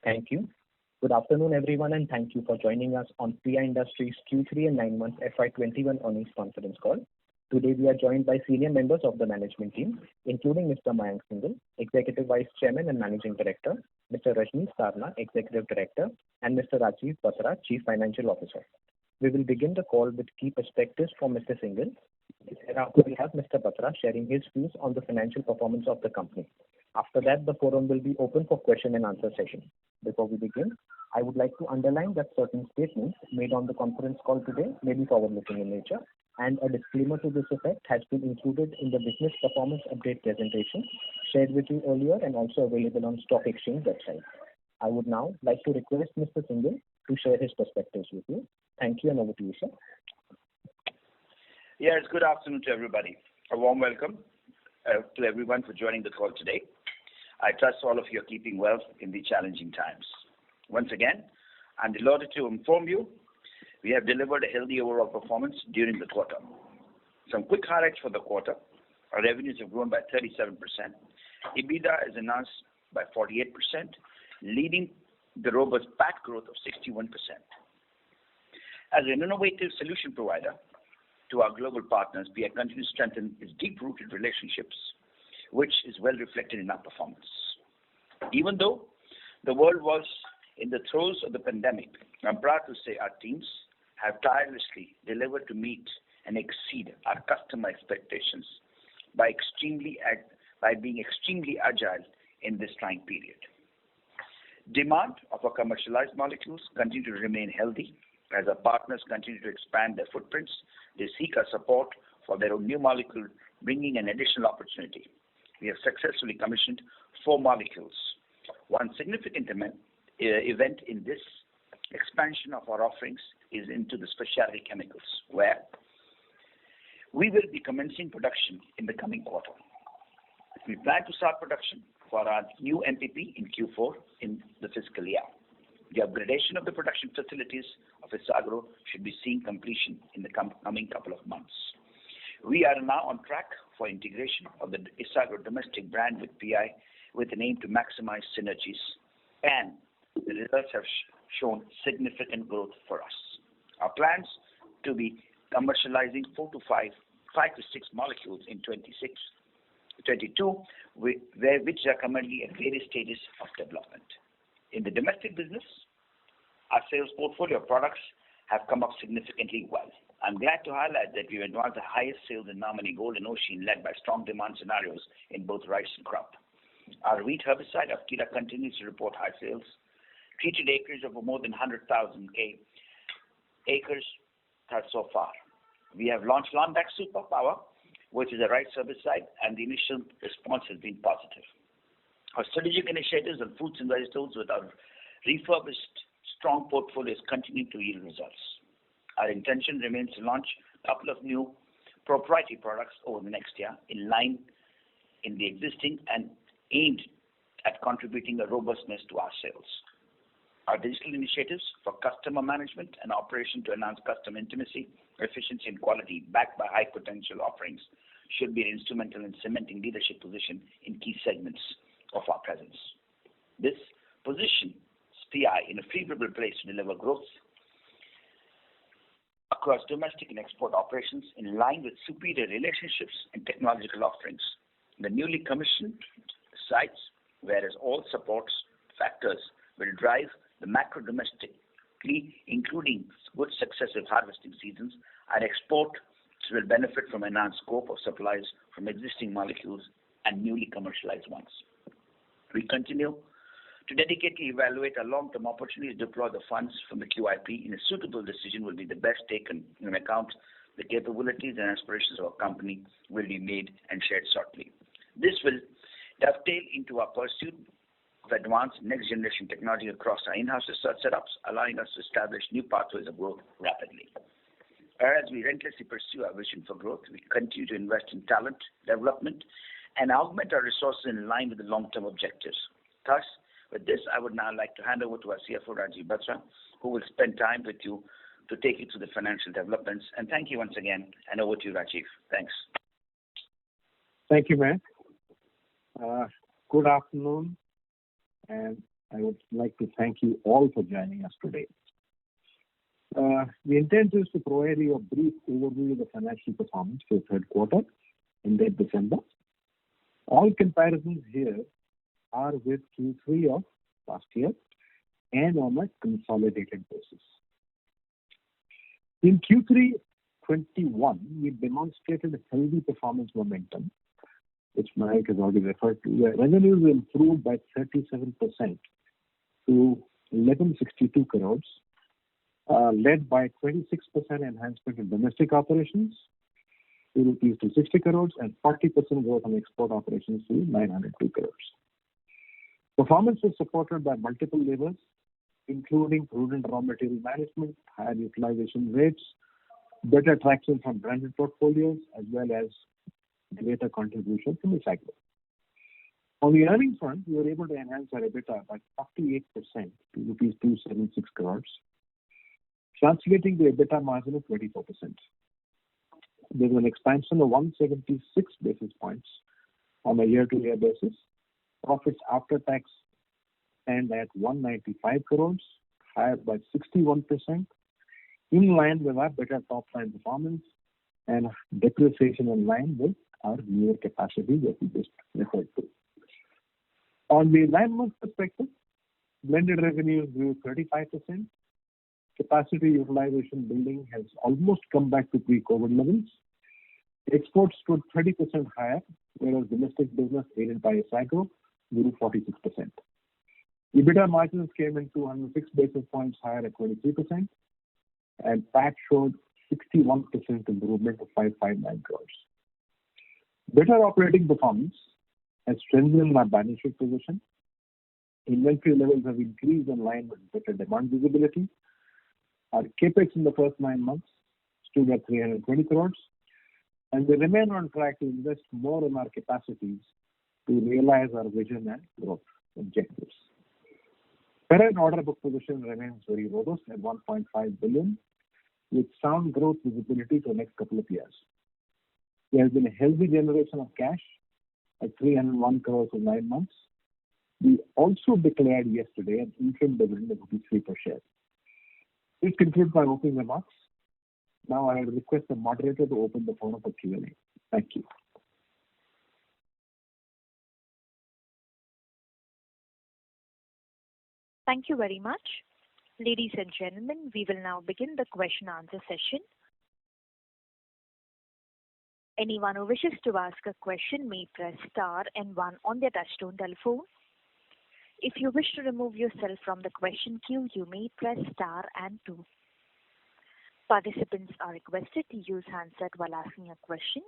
Thank you. Good afternoon, everyone, and thank you for joining us on PI Industries Q3 and 9 months FY21 earnings conference call. Today, we are joined by senior members of the management team, including Mr. Mayank Singhal, Executive Vice Chairman and Managing Director, Mr. Rajnish Sarna, Executive Director, and Mr. Rajiv Batra, Chief Financial Officer. We will begin the call with key perspectives from Mr. Singhal. Thereafter, we have Mr. Batra sharing his views on the financial performance of the company. After that, the forum will be open for question and answer session. Before we begin, I would like to underline that certain statements made on the conference call today may be forward-looking in nature, and a disclaimer to this effect has been included in the business performance update presentation shared with you earlier and also available on Stock Exchange website. I would now like to request Mr. Singhal to share his perspectives with you. Thank you, and over to you, sir. Yes, good afternoon to everybody. A warm welcome to everyone for joining the call today. I trust all of you are keeping well in the challenging times. Once again, I'm delighted to inform you we have delivered a healthy overall performance during the quarter. Some quick highlights for the quarter. Our revenues have grown by 37%. Ebitda is enhanced by 48%, leading the robust PAT growth of 61%. As an innovative solution provider to our global partners, PI continues to strengthen its deep-rooted relationships, which is well reflected in our performance. Even though the world was in the throes of the pandemic, I'm proud to say our teams have tirelessly delivered to meet and exceed our customer expectations by being extremely agile in this trying period. Demand of our commercialized molecules continue to remain healthy as our partners continue to expand their footprints. They seek our support for their own new molecule, bringing an additional opportunity. We have successfully commissioned 4 molecules. One significant event in this expansion of our offerings is into the specialty chemicals, where we will be commencing production in the coming quarter. We plan to start production for our new MPP in Q4 in the fiscal year. The upgradation of the production facilities of Isagro should be seeing completion in the coming couple of months. We are now on track for integration of the Isagro domestic brand with PI with an aim to maximize synergies, and the results have shown significant growth for us. Our plans to be commercializing 5 to 6 molecules in 22, which are currently at various stages of development. In the domestic business, our sales portfolio of products have come up significantly well. I'm glad to highlight that we advanced the highest sales in nominee Gold and Ocean, led by strong demand scenarios in both rice and crop. Our wheat herbicide Ebitda continues to report high sales. Treated acres of more than 100,000 acres so far. We have launched Londax Super Power, which is a rice herbicide, and the initial response has been positive. Our strategic initiatives on fruits and vegetables with our refurbished strong portfolios continue to yield results. Our intention remains to launch a couple of new proprietary products over the next year in line in the existing and aimed at contributing a robustness to our sales. Our digital initiatives for customer management and operation to enhance customer intimacy, efficiency, and quality backed by high potential offerings should be instrumental in cementing leadership position in key segments of our presence. This positions PI in a favorable place to deliver growth across domestic and export operations in line with superior relationships and technological offerings. The newly commissioned sites, whereas all supports factors will drive the macro domestically, including good successive harvesting seasons, and exports will benefit from enhanced scope of supplies from existing molecules and newly commercialized ones. We continue to dedicatedly evaluate our long-term opportunities to deploy the funds from the QIP in a suitable decision will be the best taken into account. The capabilities and aspirations of our company will be made and shared shortly. This will dovetail into our pursuit of advanced next-generation technology across our in-house research setups, allowing us to establish new pathways of growth rapidly. As we relentlessly pursue our vision for growth, we continue to invest in talent development and augment our resources in line with the long-term objectives. Thus, with this, I would now like to hand over to our CFO, Rajiv Batra, who will spend time with you to take you through the financial developments. And thank you once again, and over to you, Rajiv. Thanks. Thank you, Matt. Good afternoon, and I would like to thank you all for joining us today. The intent is to provide you a brief overview of the financial performance for the third quarter ended December. All comparisons here are with Q3 of last year and on a consolidated basis. In Q3/21, we demonstrated a healthy performance momentum, which Mike has already referred to, where revenues improved by 37% to 1162 crores, led by 26% enhancement in domestic operations to rupees 260 crores and 40% growth on export operations to 902 crores. Performance was supported by multiple levers, including prudent raw material management, higher utilization rates, better traction from branded portfolios, as well as greater contribution from the cycle. On the earnings front, we were able to enhance our Ebitda by 48% to rupees 276 crores, translating to Ebitda margin of 24%. There was an expansion of 176 basis points on a year-to-year basis. Profits after tax stand at 195 crores, higher by 61%, in line with our better top-line performance and depreciation in line with our newer capacity that we just referred to. On the 9-month perspective, blended revenues grew 35%. Capacity utilization building has almost come back to pre-COVID levels. Exports stood 30% higher, whereas domestic business aided by SAGRO grew 46%. Ebitda margins came in 206 basis points higher at 23%, and PAT showed 61% improvement to 559 crores. Better operating performance has strengthened our balance sheet position. Inventory levels have increased in line with better demand visibility. Our capex in the first 9 months stood at 320 crores, and we remain on track to invest more in our capacities to realize our vision and growth objectives. Current order book position remains very robust at 1.5 billion, with sound growth visibility for the next couple of years. There has been a healthy generation of cash at 301 crores for 9 months. We also declared yesterday an interim dividend of 3 per share. This concludes my opening remarks. Now I will request the moderator to open the forum for Q&A. Thank you. Thank you very much. Ladies and gentlemen, we will now begin the question answer session. Anyone who wishes to ask a question may press star and 1 on their touchtone telephone. If you wish to remove yourself from the question queue, you may press star and 2. Participants are requested to use handset while asking a question.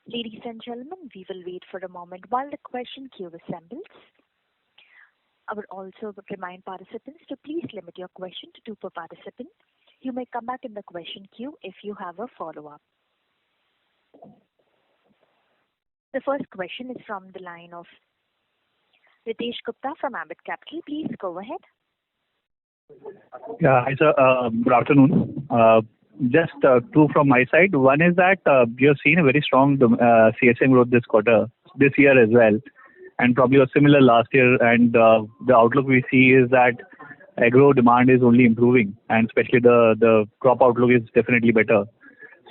Ladies and gentlemen, we will wait for a moment while the question queue assembles. I would also remind participants to please limit your question to 2 per participant. You may come back in the question queue if you have a follow-up. The first question is from the line of Ritesh Gupta from Ebitda. Please go ahead. Yeah, hi sir. Good afternoon. Just 2 from my side. One is that you have seen a very strong CSM growth this year as well, and probably a similar last year. And the outlook we see is that agro demand is only improving, and especially the crop outlook is definitely better.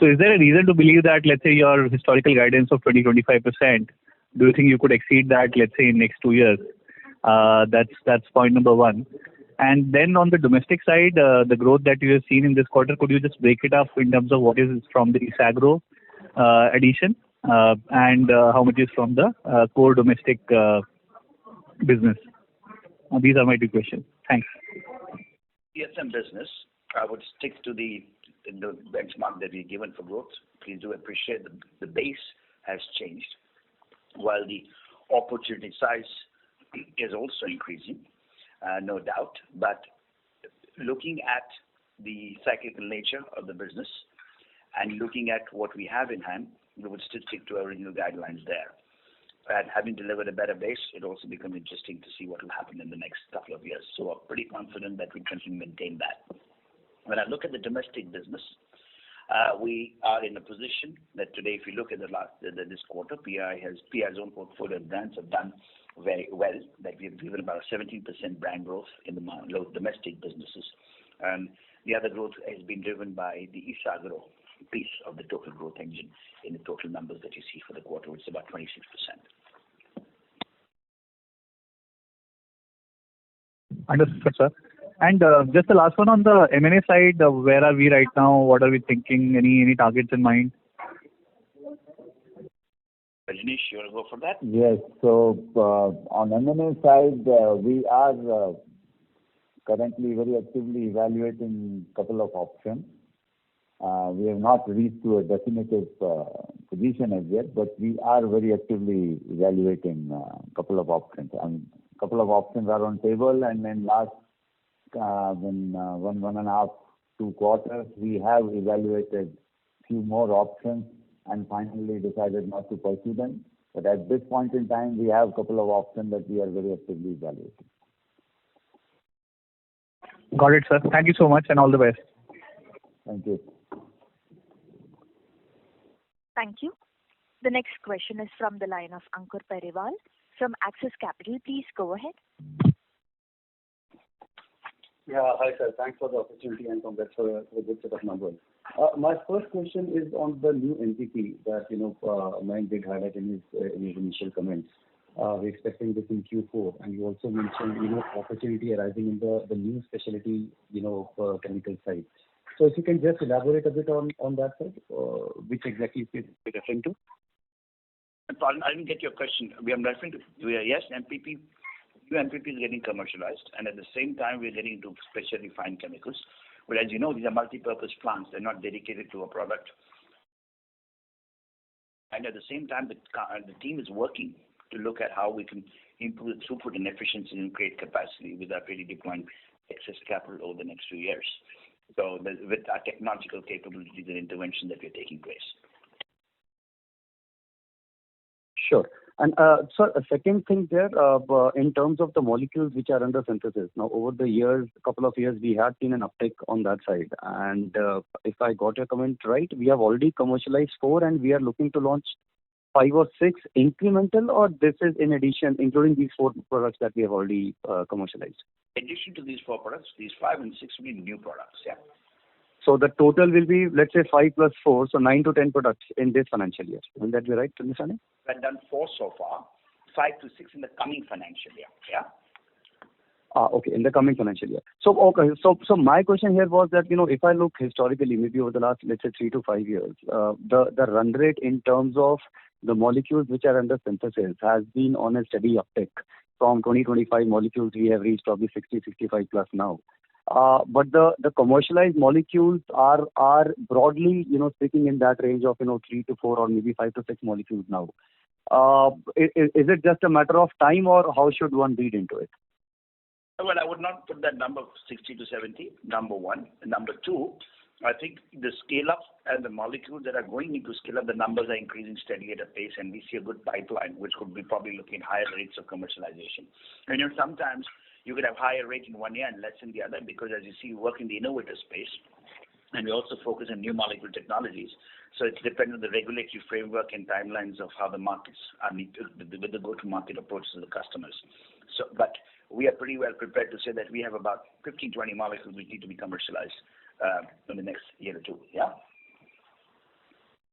So is there a reason to believe that, let's say, your historical guidance of 20-25%, do you think you could exceed that, let's say, in next 2 years? That's point number 1. And then on the domestic side, the growth that you have seen in this quarter, could you just break it up in terms of what is from the SAGRO addition and how much is from the core domestic business? These are my 2 questions. Thanks. CSM business, I would stick to the benchmark that we've given for growth. Please do appreciate the base has changed, while the opportunity size is also increasing, no doubt. But looking at the cyclical nature of the business and looking at what we have in hand, we would still stick to our original guidelines there. And having delivered a better base, it also becomes interesting to see what will happen in the next couple of years. So I'm pretty confident that we can maintain that. When I look at the domestic business, we are in a position that today, if you look at this quarter, PI's own portfolio brands have done very well, that we have driven about 17% brand growth in the domestic businesses. And the other growth has been driven by the East Agro piece of the total growth engine in the total numbers that you see for the quarter, which is about 26%. Understood, sir. And just the last one on the M&A side, where are we right now? What are we thinking? Any targets in mind? Rajnish, you want to go for that? Yes. So on M&A side, we are currently very actively evaluating a couple of options. We have not reached to a definitive position as yet, but we are very actively evaluating a couple of options. A couple of options are on table, and then last one and a half, 2 quarters, we have evaluated few more options and finally decided not to pursue them. But at this point in time, we have a couple of options that we are very actively evaluating. Got it, sir. Thank you so much and all the best. Thank you. Thank you. The next question is from the line of Ankur Periwal from Axis Capital. Please go ahead. Yeah, hi sir. Thanks for the opportunity and congrats for a good set of numbers. My first question is on the new entity that Mayank did highlight in his initial comments. We're expecting this in Q4, and you also mentioned opportunity arising in the new specialty chemical side. So if you can just elaborate a bit on that side, which exactly is referring to? I didn't get your question. We are referring to yes, MPP. New MPP is getting commercialized, and at the same time, we're getting into specialty fine chemicals. But as you know, these are multi-purpose plants. They're not dedicated to a product. And at the same time, the team is working to look at how we can improve throughput and efficiency and create capacity without really deploying excess capital over the next few years. So with our technological capabilities and intervention that we're taking place. Sure. And sir, a second thing there, in terms of the molecules which are under synthesis. Now, over the years, couple of years, we have seen an uptick on that side. And if I got your comment right, we have already commercialized 4, and we are looking to launch 5 or 6 incremental, or this is in addition, including these 4 products that we have already commercialized? In addition to these 4 products, these 5 and 6 will be new products. Yeah. So the total will be, let's say, 5 plus 4, so 9 to 10 products in this financial year. Will that be right, understanding? We've done 4 so far, 5 to 6 in the coming financial year. Yeah. Okay, in the coming financial year. So so my question here was that if I look historically, maybe over the last, let's say, 3 to 5 years, the run rate in terms of the molecules which are under synthesis has been on a steady uptick. From 20-25 molecules, we have reached probably 60-65 plus now. But the commercialized molecules are broadly, speaking in that range of 3 to 4 or maybe 5 to 6 molecules now. Is it just a matter of time, or how should one read into it? Well, I would not put that number 60 to 70. Number one. Number two, I think the scale up and the molecules that are going into scale up, the numbers are increasing steadily at a pace, and we see a good pipeline, which could be probably looking at higher rates of commercialization. And sometimes you could have higher rate in one year and less in the other, because as you see, we work in the innovator space, and we also focus on new molecule technologies. So it's dependent on the regulatory framework and timelines of how the markets are with the go-to-market approach to the customers. So, but we are pretty well prepared to say that we have about 15-20 molecules which need to be commercialized in the next year or 2. Yeah.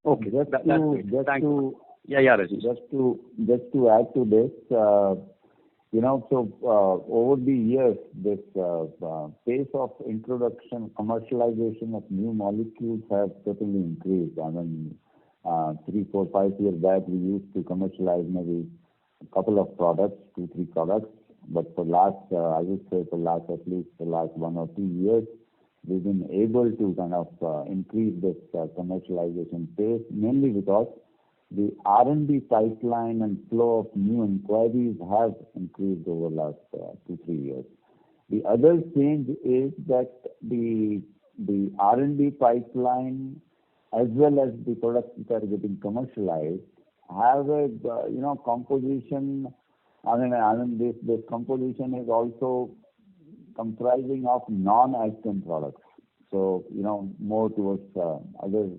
Okay. Just to add to this. Over the years, this pace of introduction, commercialization of new molecules has certainly increased. I mean, 3, 4, 5 years back, we used to commercialize maybe a couple of products, 2, 3 products. But for last, I would say at least the last 1 or 2 years, we've been able to kind of increase this commercialization pace, mainly because the R&D pipeline and flow of new inquiries have increased over the last 2, 3 years. The other change is that the R&D pipeline as well as the products that are getting commercialized have a composition. This composition is also comprising of non-agchem products. So more towards other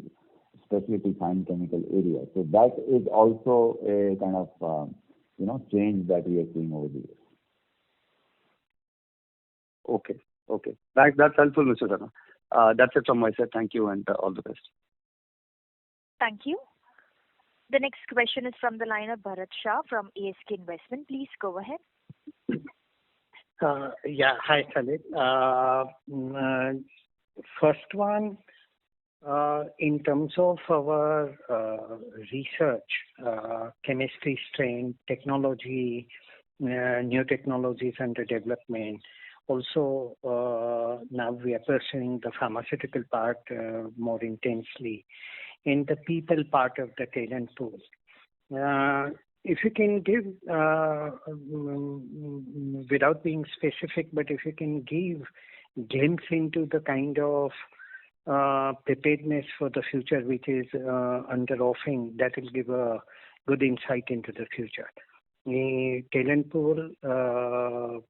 specialty fine chemical area. So that is also a kind of change that we are seeing over the years. Okay. That's helpful, Mr. Sharma. That's it from my side. Thank you and all the best. Thank you. The next question is from the line of Bharat Shah from ASK Investment. Please go ahead. Hi, Khalid. First one, in terms of our research, chemistry strength, technology, new technologies under development. Also, now we are pursuing the pharmaceutical part more intensely. In the people part of the talent pool, if you can give, without being specific, but if you can give glimpse into the kind of preparedness for the future which is under offering, that will give a good insight into the future. The talent pool,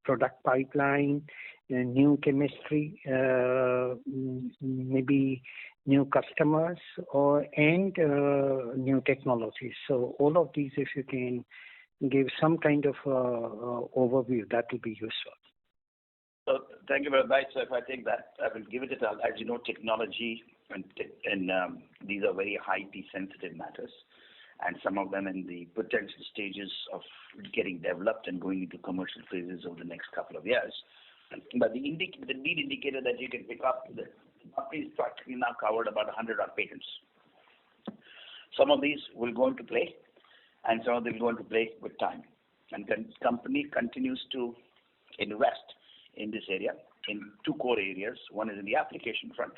product pipeline, new chemistry, maybe new customers and new technologies. So all of these, if you can give some kind of overview, that will be useful. So thank you very much. So if I take that, I will give it as you know, technology and these are very highly sensitive matters, and some of them in the potential stages of getting developed and going into commercial phases over the next couple of years. But the lead indicator that you can pick up, the company is practically now covered about 100 odd patents. Some of these will go into play, and some of them will go into play with time. And the company continues to invest in this area in two core areas. One is in the application front.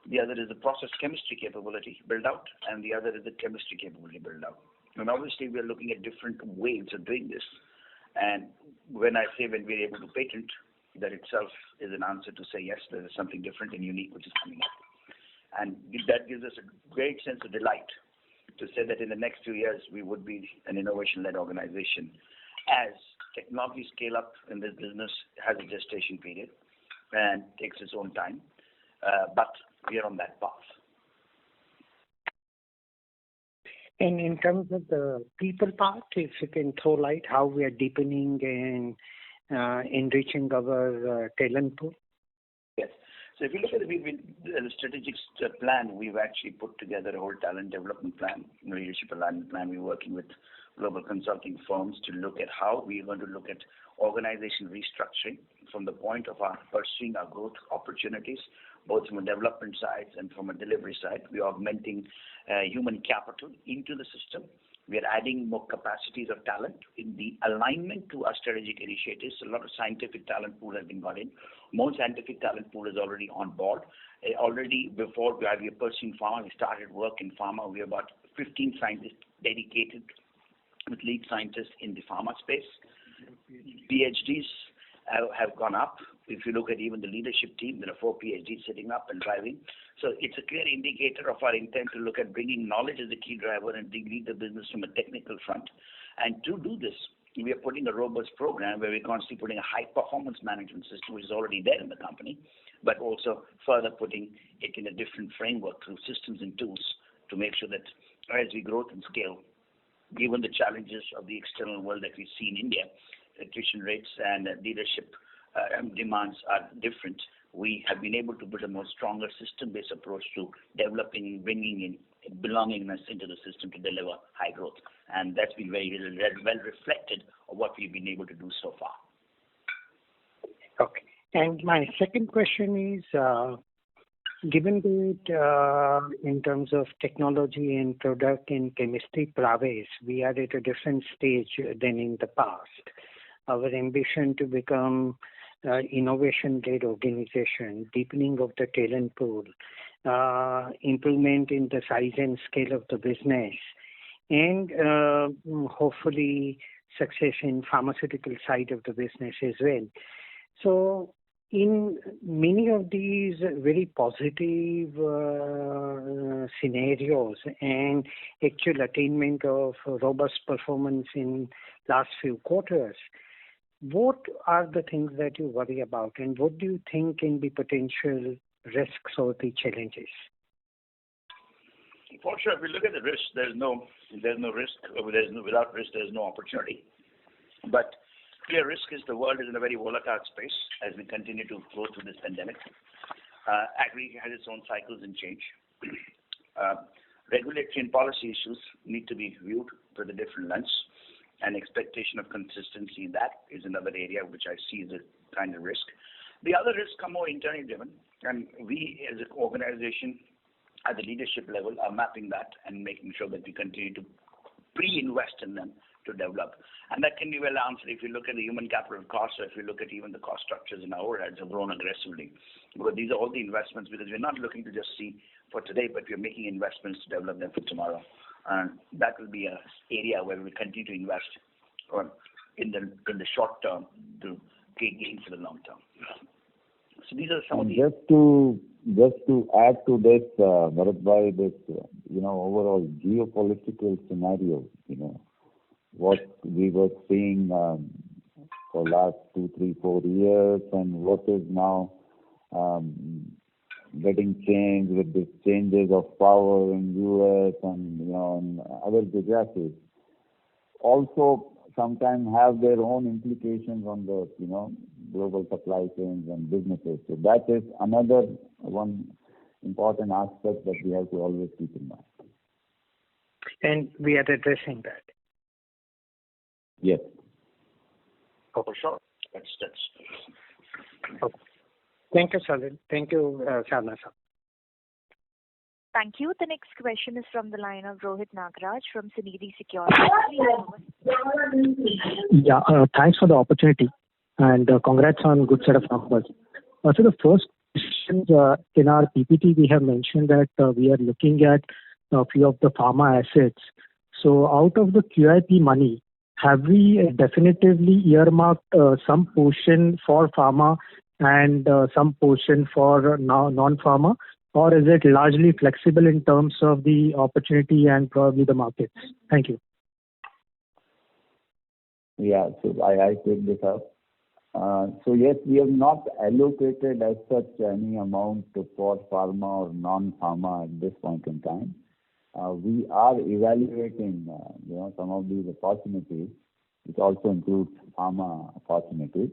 The other is the process chemistry capability build out, and the other is the chemistry capability build out. And obviously, we are looking at different ways of doing this. And when I say when we're able to patent, that itself is an answer to say, yes, there is something different and unique which is coming up. And that gives us a great sense of delight to say that in the next few years, we would be an innovation-led organization. As technology scale up in this business has a gestation period and takes its own time, but we are on that path. And in terms of the people part, if you can throw light how we are deepening and enriching our talent pool. Yes. So if you look at the strategic plan, we've actually put together a whole talent development plan, leadership alignment plan. We're working with global consulting firms to look at how we're going to look at organization restructuring from the point of our pursuing our growth opportunities, both from a development side and from a delivery side. We're augmenting human capital into the system. We are adding more capacities of talent in the alignment to our strategic initiatives. A lot of scientific talent pool has been got in. More scientific talent pool is already on board. Already before we are pursuing pharma, we started work in pharma. We have about 15 scientists dedicated with lead scientists in the pharma space. PhDs have gone up. If you look at even the leadership team, there are 4 PhDs sitting up and driving. So it's a clear indicator of our intent to look at bringing knowledge as a key driver and lead the business from a technical front. And to do this, we are putting a robust program where we're constantly putting a high performance management system, which is already there in the company, but also further putting it in a different framework through systems and tools to make sure that as we grow and scale, given the challenges of the external world that we see in India, attrition rates and leadership demands are different. We have been able to build a more stronger system-based approach to developing and bringing in belongingness into the system to deliver high growth. And that's been very well reflected of what we've been able to do so far. Okay. And my second question is, given that in terms of technology and product and chemistry prowess, we are at a different stage than in the past. Our ambition to become innovation-led organization, deepening of the talent pool, improvement in the size and scale of the business, and hopefully success in pharmaceutical side of the business as well. So in many of these very positive scenarios and actual attainment of robust performance in last few quarters, what are the things that you worry about, and what do you think can be potential risks or the challenges? For sure, if we look at the risk, there's no risk. Without risk, there's no opportunity. But clear risk is the world is in a very volatile space as we continue to go through this pandemic. Agri has its own cycles and change. Regulatory and policy issues need to be viewed through the different lens, and expectation of consistency in that is another area which I see as a kind of risk. The other risks are more internally driven, and we as an organization at the leadership level are mapping that and making sure that we continue to pre-invest in them to develop. And that can be well answered if you look at the human capital costs, or if you look at even the cost structures in our overheads have grown aggressively. Because these are all the investments, because we're not looking to just see for today, but we're making investments to develop them for tomorrow. And that will be an area where we continue to invest in the short term to gain for the long term. So these are some of the... Just to add to this, Bharat, this overall geopolitical scenario, what we were seeing for last 2, 3, 4 years, and what is now getting changed with the changes of power in U.S. and and other geographies, also sometimes have their own implications on the global supply chains and businesses. So that is another one important aspect that we have to always keep in mind. And we are addressing that. Yes. Oh, for sure. That's. Okay. Thank you, Salil. Thank you, Sarna sir. Thank you. The next question is from the line of Rohit Nagraj from Sunidhi Securities. Yeah, thanks for the opportunity, and congrats on good set of numbers. So the first question, in our PPT we have mentioned that we are looking at a few of the pharma assets. So out of the QIP money, have we definitively earmarked some portion for pharma and some portion for non-pharma, or is it largely flexible in terms of the opportunity and probably the markets? Thank you. Yeah, so I take this up. So yes, we have not allocated as such any amount for pharma or non-pharma at this point in time. We are evaluating, some of these opportunities, which also includes pharma opportunities.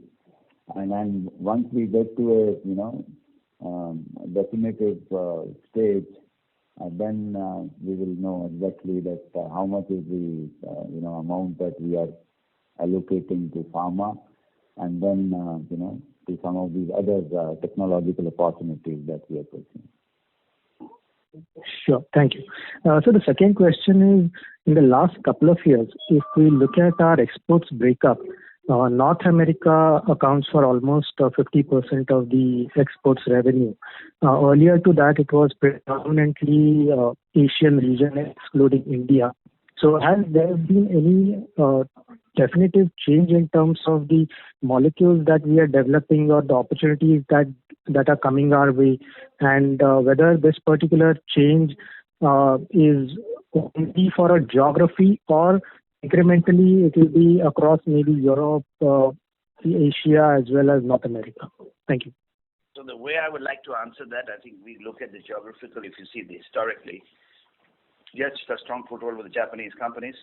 And then once we get to a definitive stage, then we will know exactly that how much is the amount that we are allocating to pharma, and then to some of these other technological opportunities that we are pursuing. Sure, thank you. So the second question is, in the last couple of years, if we look at our exports breakup, North America accounts for almost 50% of the exports revenue. Earlier to that, it was predominantly Asian region, excluding India. So has there been any definitive change in terms of the molecules that we are developing or the opportunities that are coming our way, and whether this particular change is only for a geography, or incrementally it will be across maybe Europe, Asia as well as North America? Thank you. So the way I would like to answer that, I think we look at the geographical. If you see the historically, yes, a strong foothold with the Japanese companies.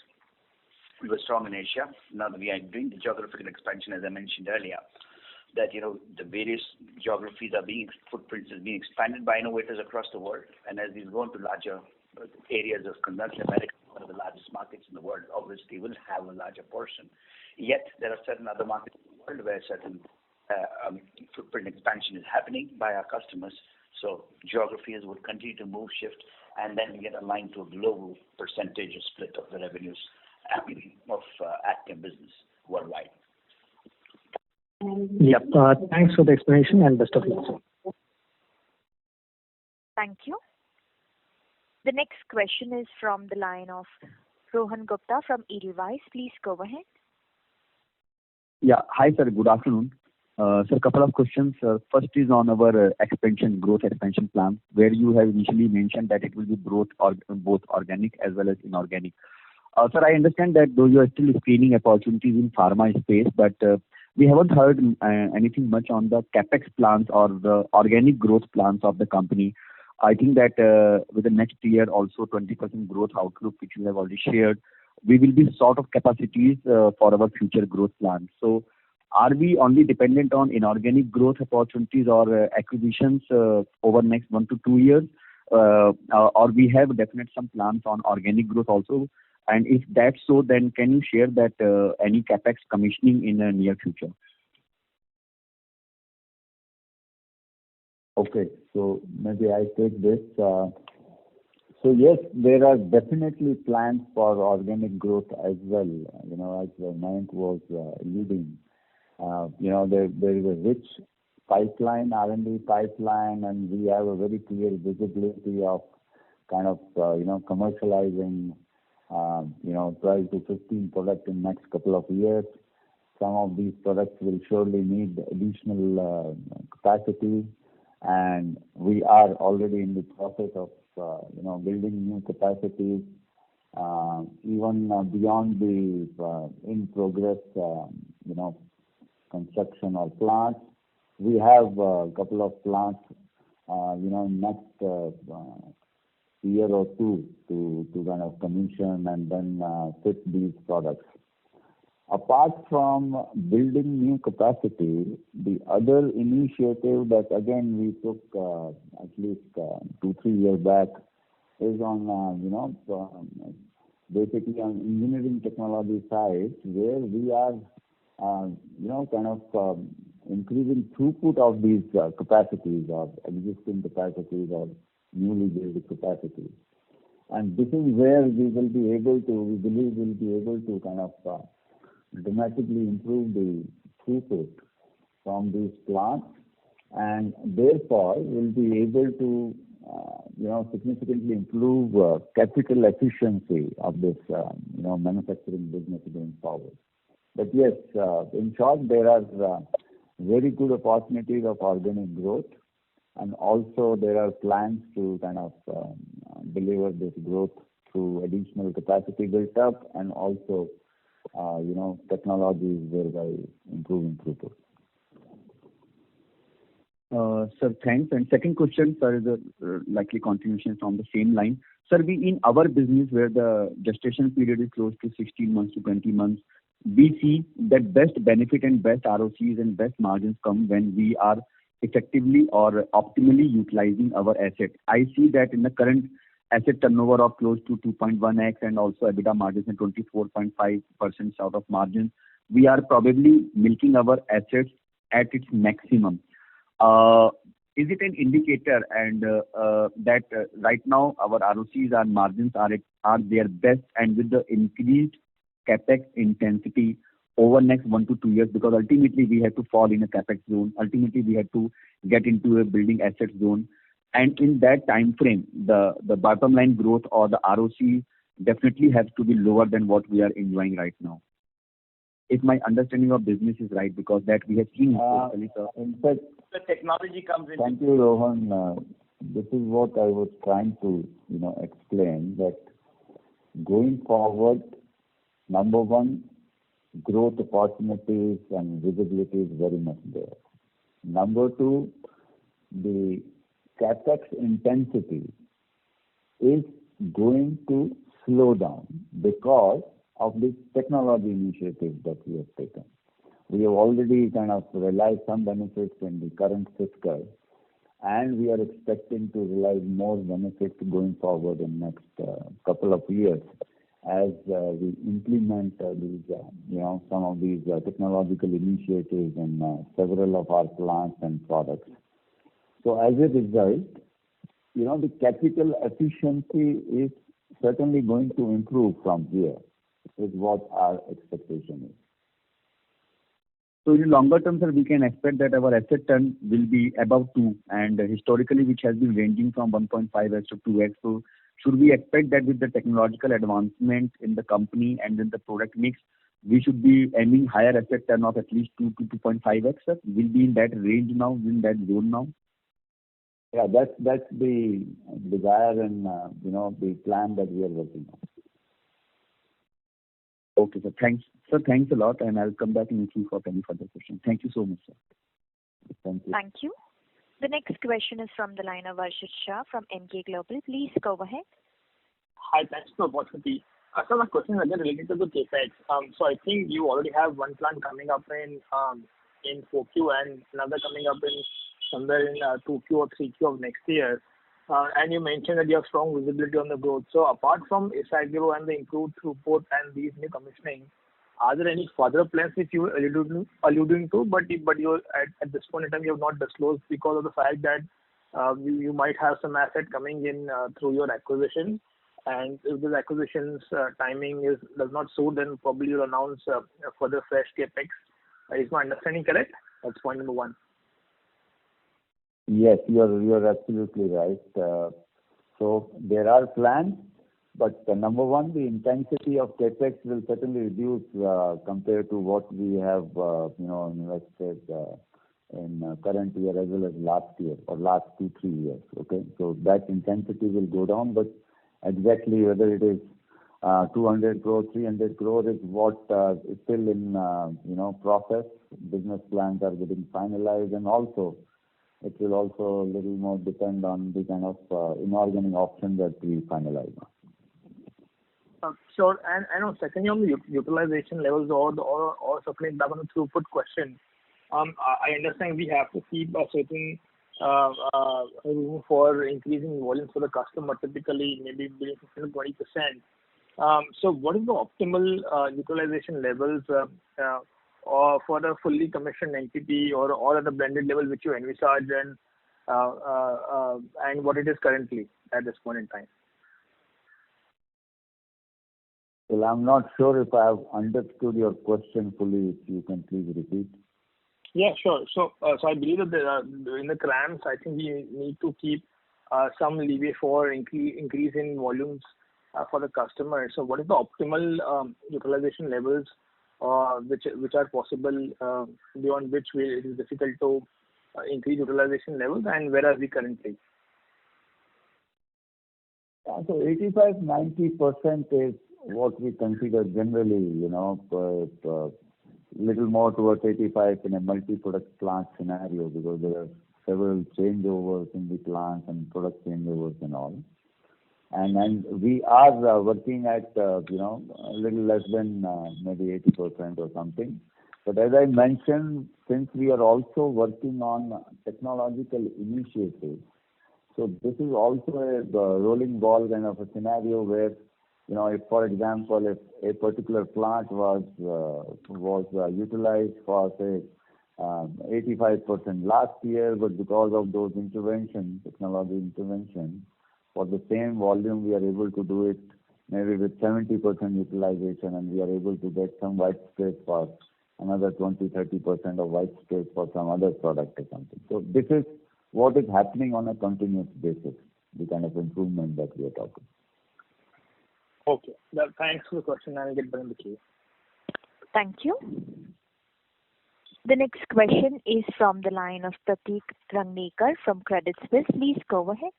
We were strong in Asia. Now that we are doing the geographical expansion, as I mentioned earlier, that the various geographies footprints is being expanded by innovators across the world. And as we go into larger areas of consumption, America, one of the largest markets in the world, obviously will have a larger portion. Yet there are certain other markets in the world where certain footprint expansion is happening by our customers. So geographies would continue to move, shift, and then we get aligned to a global percentage or split of the revenues of Agchem business worldwide. Yep. Thanks for the explanation and best of luck, sir. Thank you. The next question is from the line of Rohan Gupta from Edelweiss. Please go ahead. Yeah. Hi, sir. Good afternoon. Sir, a couple of questions. First is on our growth expansion plan, where you have initially mentioned that it will be both organic as well as inorganic. Sir, I understand that though you are still screening opportunities in pharma space, but we haven't heard anything much on the capex plans or the organic growth plans of the company. I think that with the next year also 20% growth outlook, which you have already shared, we will be sort of capacities for our future growth plans. So are we only dependent on inorganic growth opportunities or acquisitions over next 1 to 2 years? Or we have definite some plans on organic growth also? And if that's so, then can you share that any capex commissioning in the near future? Okay, so maybe I take this. So yes, there are definitely plans for organic growth as well. As Mayank was alluding, there is a rich pipeline, R&D pipeline, and we have a very clear visibility of kind of, commercializing, 12 to 15 products in next couple of years. Some of these products will surely need additional capacity, and we are already in the process of, building new capacities, even beyond the in progress, construction or plants. We have a couple of plants, next year or two to kind of commission and then fit these products. Apart from building new capacity, the other initiative that again we took at least 2-3 years back is on, basically on engineering technology side, where we are, kind of increasing throughput of these capacities or existing capacities or newly built capacities. And this is where we believe we'll be able to kind of dramatically improve the throughput from these plants, and therefore will be able to significantly improve capital efficiency of this manufacturing business going forward. But yes, in short, there are very good opportunities of organic growth, and also there are plans to kind of deliver this growth through additional capacity built up and also technologies thereby improving throughput. Sir, thanks. And second question, sir, is a likely continuation from the same line. Sir, we in our business where the gestation period is close to 16 months to 20 months, we see that best benefit and best ROCs and best margins come when we are effectively or optimally utilizing our asset. I see that in the current asset turnover of close to 2.1x and also EBITDA margins and 24.5% sort of margins, we are probably milking our assets at its maximum. Is it an indicator and that right now our ROCs and margins are their best, and with the increased capex intensity over next 1 to 2 years, because ultimately we have to fall in a capex zone, ultimately we have to get into a building asset zone, and in that time frame the bottom line growth or the ROC definitely has to be lower than what we are enjoying right now. If my understanding of business is right, because that we have seen historically, sir. In fact, the technology comes in. Thank you, Rohan. This is what I was trying to explain, that going forward, number one, growth opportunities and visibility is very much there. Number two, the capex intensity is going to slow down because of the technology initiatives that we have taken. We have already kind of realized some benefits in the current fiscal, and we are expecting to realize more benefits going forward in next couple of years as we implement these, some of these technological initiatives in several of our plants and products. So as a result, the capital efficiency is certainly going to improve from here, is what our expectation is. So in longer term, sir, we can expect that our asset turn will be above 2, and historically which has been ranging from 1.5x to 2x. So should we expect that with the technological advancement in the company and in the product mix, we should be aiming higher asset turn of at least 2 to 2.5x, sir? Will be in that range now, in that zone now? Yeah, that's the desire and the plan that we are working on. Okay, sir. Thanks. Sir, thanks a lot, and I'll come back in the queue for any further questions. Thank you so much, sir. Thank you. Thank you. The next question is from the line of Varshit Shah from Emkay Global. Please go ahead. Hi, thanks for the opportunity. So my question is again related to the CapEx. So I think you already have one plant coming up in 4Q and another coming up in somewhere in 2Q or 3Q of next year. And you mentioned that you have strong visibility on the growth. So apart from Isagro and the improved throughput and these new commissioning, are there any further plans which you were alluding to, but you at this point in time you have not disclosed because of the fact that you might have some asset coming in through your acquisition, and if this acquisition's timing does not suit, then probably you'll announce further fresh capex. Is my understanding correct? That's point number one. Yes, you're absolutely right. So there are plans, but number one, the intensity of capex will certainly reduce compared to what we have, invested in current year as well as last year or last 2-3 years. Okay, so that intensity will go down, but exactly whether it is 200 crore, 300 crore is what is still in process. Business plans are getting finalized, and also it will also a little more depend on the kind of inorganic option that we finalize on. Sure. And I know secondly on the utilization levels or circling back on the throughput question, I understand we have to keep a certain room for increasing volumes for the customer, typically maybe between 15 to 20%. So what is the optimal utilization levels or for the fully commissioned entity or at the blended level which you envisage, and what it is currently at this point in time? Well, I'm not sure if I have understood your question fully. If you can please repeat. Yeah, sure. So I believe that in the CRAMS, I think we need to keep some leeway for increase in volumes for the customer. So what is the optimal utilization levels which are possible beyond which it is difficult to increase utilization levels, and where are we currently? So 85-90% is what we consider generally, little more towards 85 in a multi-product plant scenario, because there are several changeovers in the plants and product changeovers and all. And we are working at a little less than maybe 80% or something. But as I mentioned, since we are also working on technological initiatives, so this is also a rolling ball kind of a scenario where, if, for example, if a particular plant was utilized for say 85% last year, but because of those technology interventions, for the same volume we are able to do it maybe with 70% utilization, and we are able to get some white space for another 20-30% of white space for some other product or something. So this is what is happening on a continuous basis, the kind of improvement that we are talking. Okay. Well, thanks for the question. I'll get back in the queue. Thank you. The next question is from the line of Pratik Rangnekar from Credit Suisse. Please go ahead.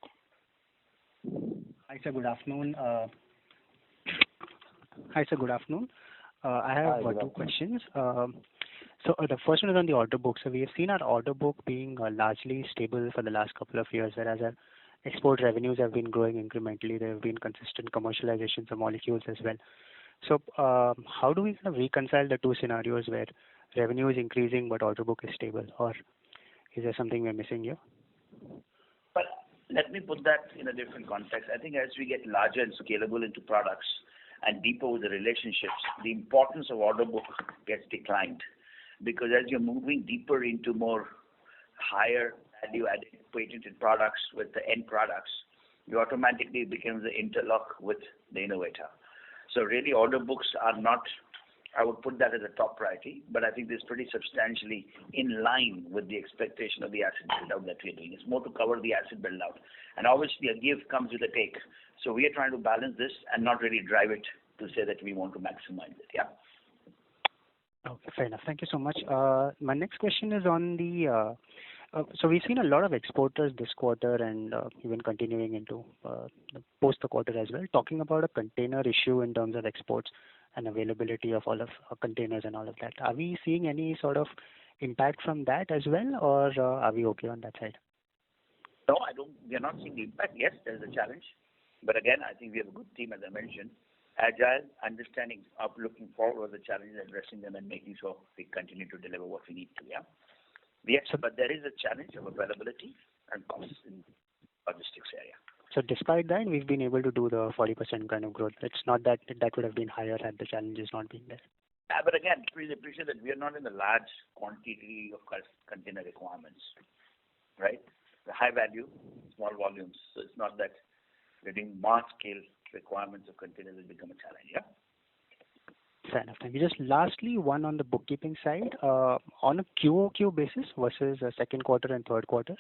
Hi, sir. Good afternoon. I have two questions. So the first one is on the order book. So we have seen our order book being largely stable for the last couple of years, whereas our export revenues have been growing incrementally. There have been consistent commercializations of molecules as well. So how do we kind of reconcile the two scenarios where revenue is increasing but order book is stable, or is there something we're missing here? But let me put that in a different context. I think as we get larger and scalable into products and deeper with the relationships, the importance of order book gets declined, because as you're moving deeper into more higher value-added patented products with the end products, you automatically becomes the interlock with the innovator. So really order books are not, I would put that as a top priority, but I think this is pretty substantially in line with the expectation of the asset build-out that we're doing. It's more to cover the asset build-out. And obviously a give comes with a take. So we are trying to balance this and not really drive it to say that we want to maximize it. Yeah. Okay, fair enough. Thank you so much. My next question is on the so we've seen a lot of exporters this quarter and even continuing into post the quarter as well, talking about a container issue in terms of exports and availability of all of containers and all of that. Are we seeing any sort of impact from that as well, or are we okay on that side? No, we are not seeing the impact. Yes, there is a challenge. But again, I think we have a good team, as I mentioned, agile, understanding of looking forward the challenges, addressing them, and making sure we continue to deliver what we need to. Yeah. Yes, but there is a challenge of availability and costs in logistics area. So despite that, we've been able to do the 40% kind of growth. It's not that would have been higher had the challenges not been there. Yeah, but again, please appreciate that we are not in the large quantity of container requirements, right? The high value, small volumes. So it's not that getting mass scale requirements of containers will become a challenge. Yeah. Fair enough. Thank you. Just lastly, one on the bookkeeping side, on a QOQ basis versus second quarter and third quarter,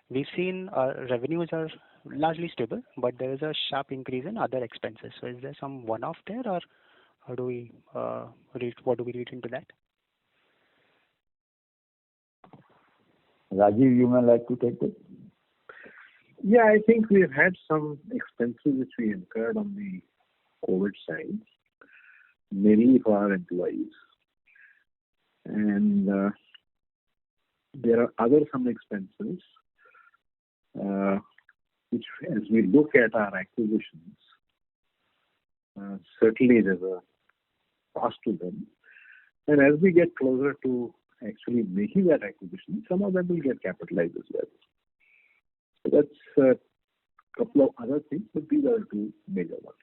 we've seen revenues are largely stable, but there is a sharp increase in other expenses. So is there some one-off there, or how do we what do we read into that? Rajiv, you may like to take it. Yeah, I think we've had some expenses which we incurred on the COVID side, mainly for our employees. And there are other some expenses which, as we look at our acquisitions, certainly there's a cost to them. And as we get closer to actually making that acquisition, some of them will get capitalized as well. So that's a couple of other things, but these are two major ones.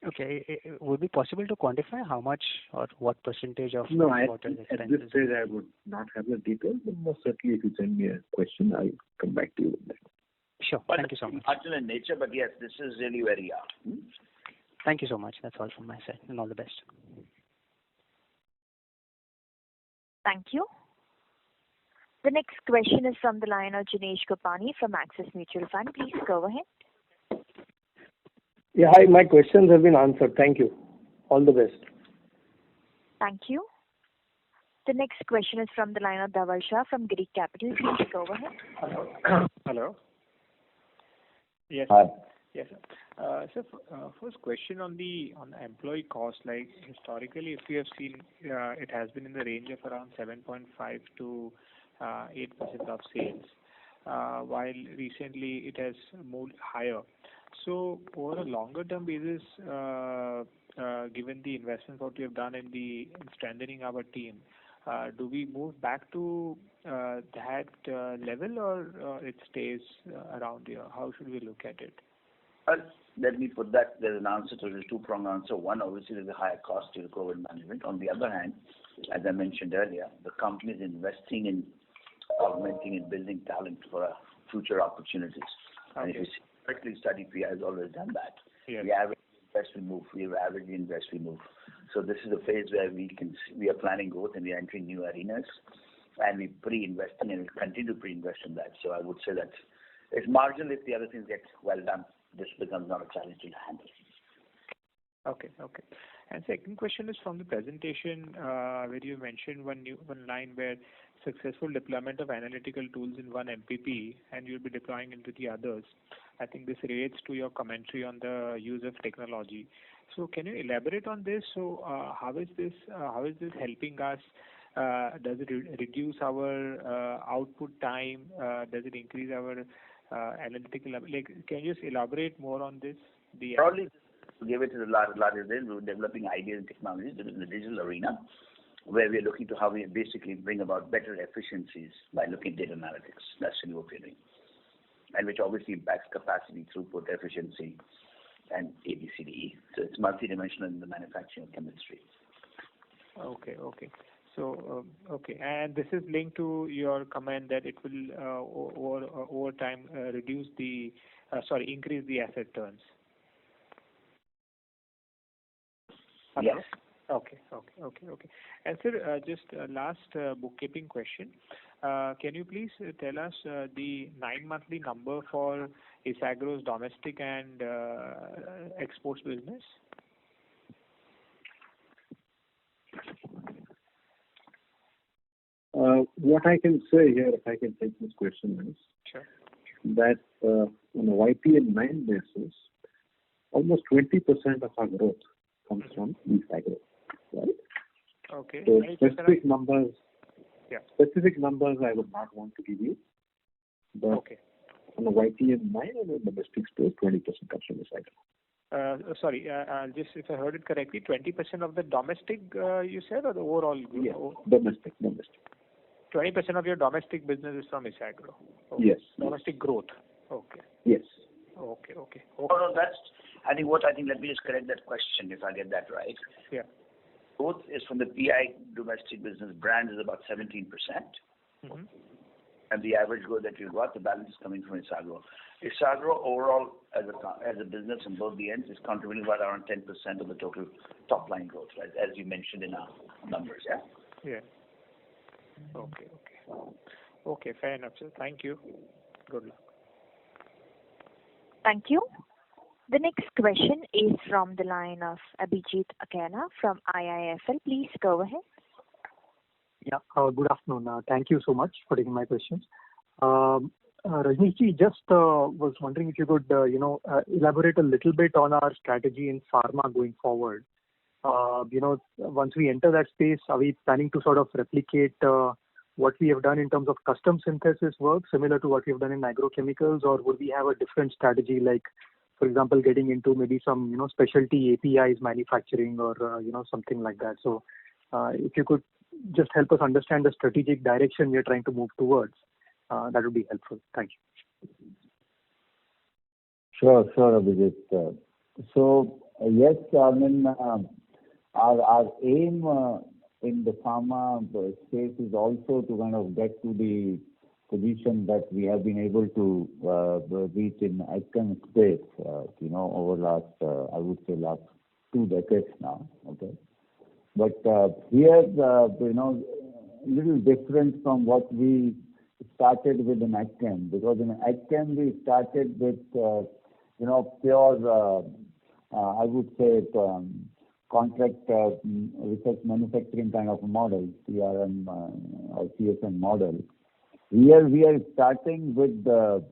Okay. Would it be possible to quantify how much or what percentage of No, at quarter's this expenses? stage I would not have the details, but most certainly if you send me a question, I'll come back to you with that. Sure. But thank you so much. Marginal in nature, but yes, this is really where we are. Thank you so much. That's all from my side, and all the best. Thank you. The next question is from the line of Jinesh Gopani from Axis Mutual Fund. Please go ahead. Yeah, hi. My questions have been answered. Thank you. All the best. Thank you. The next question is from the line of Dhaval Shah from Girik Capital. Please go ahead. Hello. Hello. Yes. Hi. Yes, sir. So, first question on the employee cost. Like historically, if you have seen, it has been in the range of around 7.5 to 8% of sales, while recently it has moved higher. So, over a longer term basis, given the investments what we have done in strengthening our team, do we move back to that level, or it stays around here? How should we look at it? Let me put that. There's an answer to the two-pronged answer. One, obviously, there's a higher cost to the COVID management. On the other hand, as I mentioned earlier, the company is investing in augmenting and building talent for future opportunities. Okay. And if you correctly study, PI has always done that. Yes. We average invest, we move. We average invest, we move. So this is a phase where we are planning growth and we are entering new arenas, and we pre-investing and we continue to pre-invest in that. So I would say that it's marginal if the other things get well done. This becomes not a challenge to handle. Okay. And second question is from the presentation where you mentioned one line where successful deployment of analytical tools in one MPP and you'll be deploying into the others. I think this relates to your commentary on the use of technology. So can you elaborate on this? So how is this helping us? Does it reduce our output time? Does it increase our analytical? Like, can you just elaborate more on this? Probably to give it to the larger day, we're developing ideas and technologies in the digital arena, where we're looking to how we basically bring about better efficiencies by looking at data analytics. That's really what we're doing, and which obviously impacts capacity, throughput, efficiency, and ABCDE. So it's multidimensional in the manufacturing of chemistry. Okay. So, and this is linked to your comment that it will over time increase the asset turns. Yes. Okay. And sir, just last bookkeeping question. Can you please tell us the 9-monthly number for Isagro's domestic and exports business? What I can say here, if I can take this question, is sure. That on a YTM9 basis, almost 20% of our growth comes from Isagro, right? Okay. So specific numbers I would not want to give you, but on a YTM9 and a domestic space, 20% comes from Isagro. Sorry, just if I heard it correctly, 20% of the domestic, you said, or the overall group? Yes, domestic. 20% of your domestic business is from Isagro? Okay. Yes. Domestic growth? Okay. Yes. Okay. No, that's, I think let me just correct that question if I get that right. Yeah. Growth is from the PI domestic business brand is about 17%. Mm-hmm. And the average growth that you've got, the balance is coming from Isagro. Isagro overall as a business on both the ends is contributing about around 10% of the total top line growth, right? As you mentioned in our numbers, yeah? Yeah. Okay, fair enough, sir. Thank you. Good luck. Thank you. The next question is from the line of Ebitda from IIFL. Please go ahead. Yeah. Good afternoon. Thank you so much for taking my questions. Rajnishji, just was wondering if you could, elaborate a little bit on our strategy in pharma going forward. Once we enter that space, are we planning to sort of replicate what we have done in terms of custom synthesis work, similar to what we've done in agrochemicals, or would we have a different strategy, like, for example, getting into maybe some, specialty APIs manufacturing or, something like that? So, if you could just help us understand the strategic direction we are trying to move towards, that would be helpful. Thank you. Sure, Abhijit. So yes, I mean, our aim in the pharma space is also to kind of get to the position that we have been able to reach in AgChem space, over last, I would say last 2 decades now. Okay. But here, little different from what we started with in AgChem, because in AgChem we started with, pure, I would say, contract research manufacturing kind of a model, CRM or CSM model. Here we are starting with the,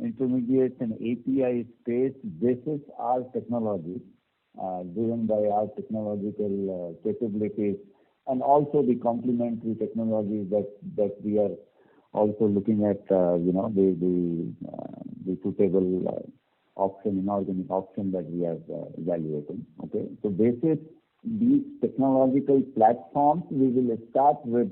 intermediates and API space. This is our technology, driven by our technological capabilities, and also the complementary technologies that we are also looking at, the suitable option, inorganic option that we are evaluating. Okay, so basis these technological platforms, we will start with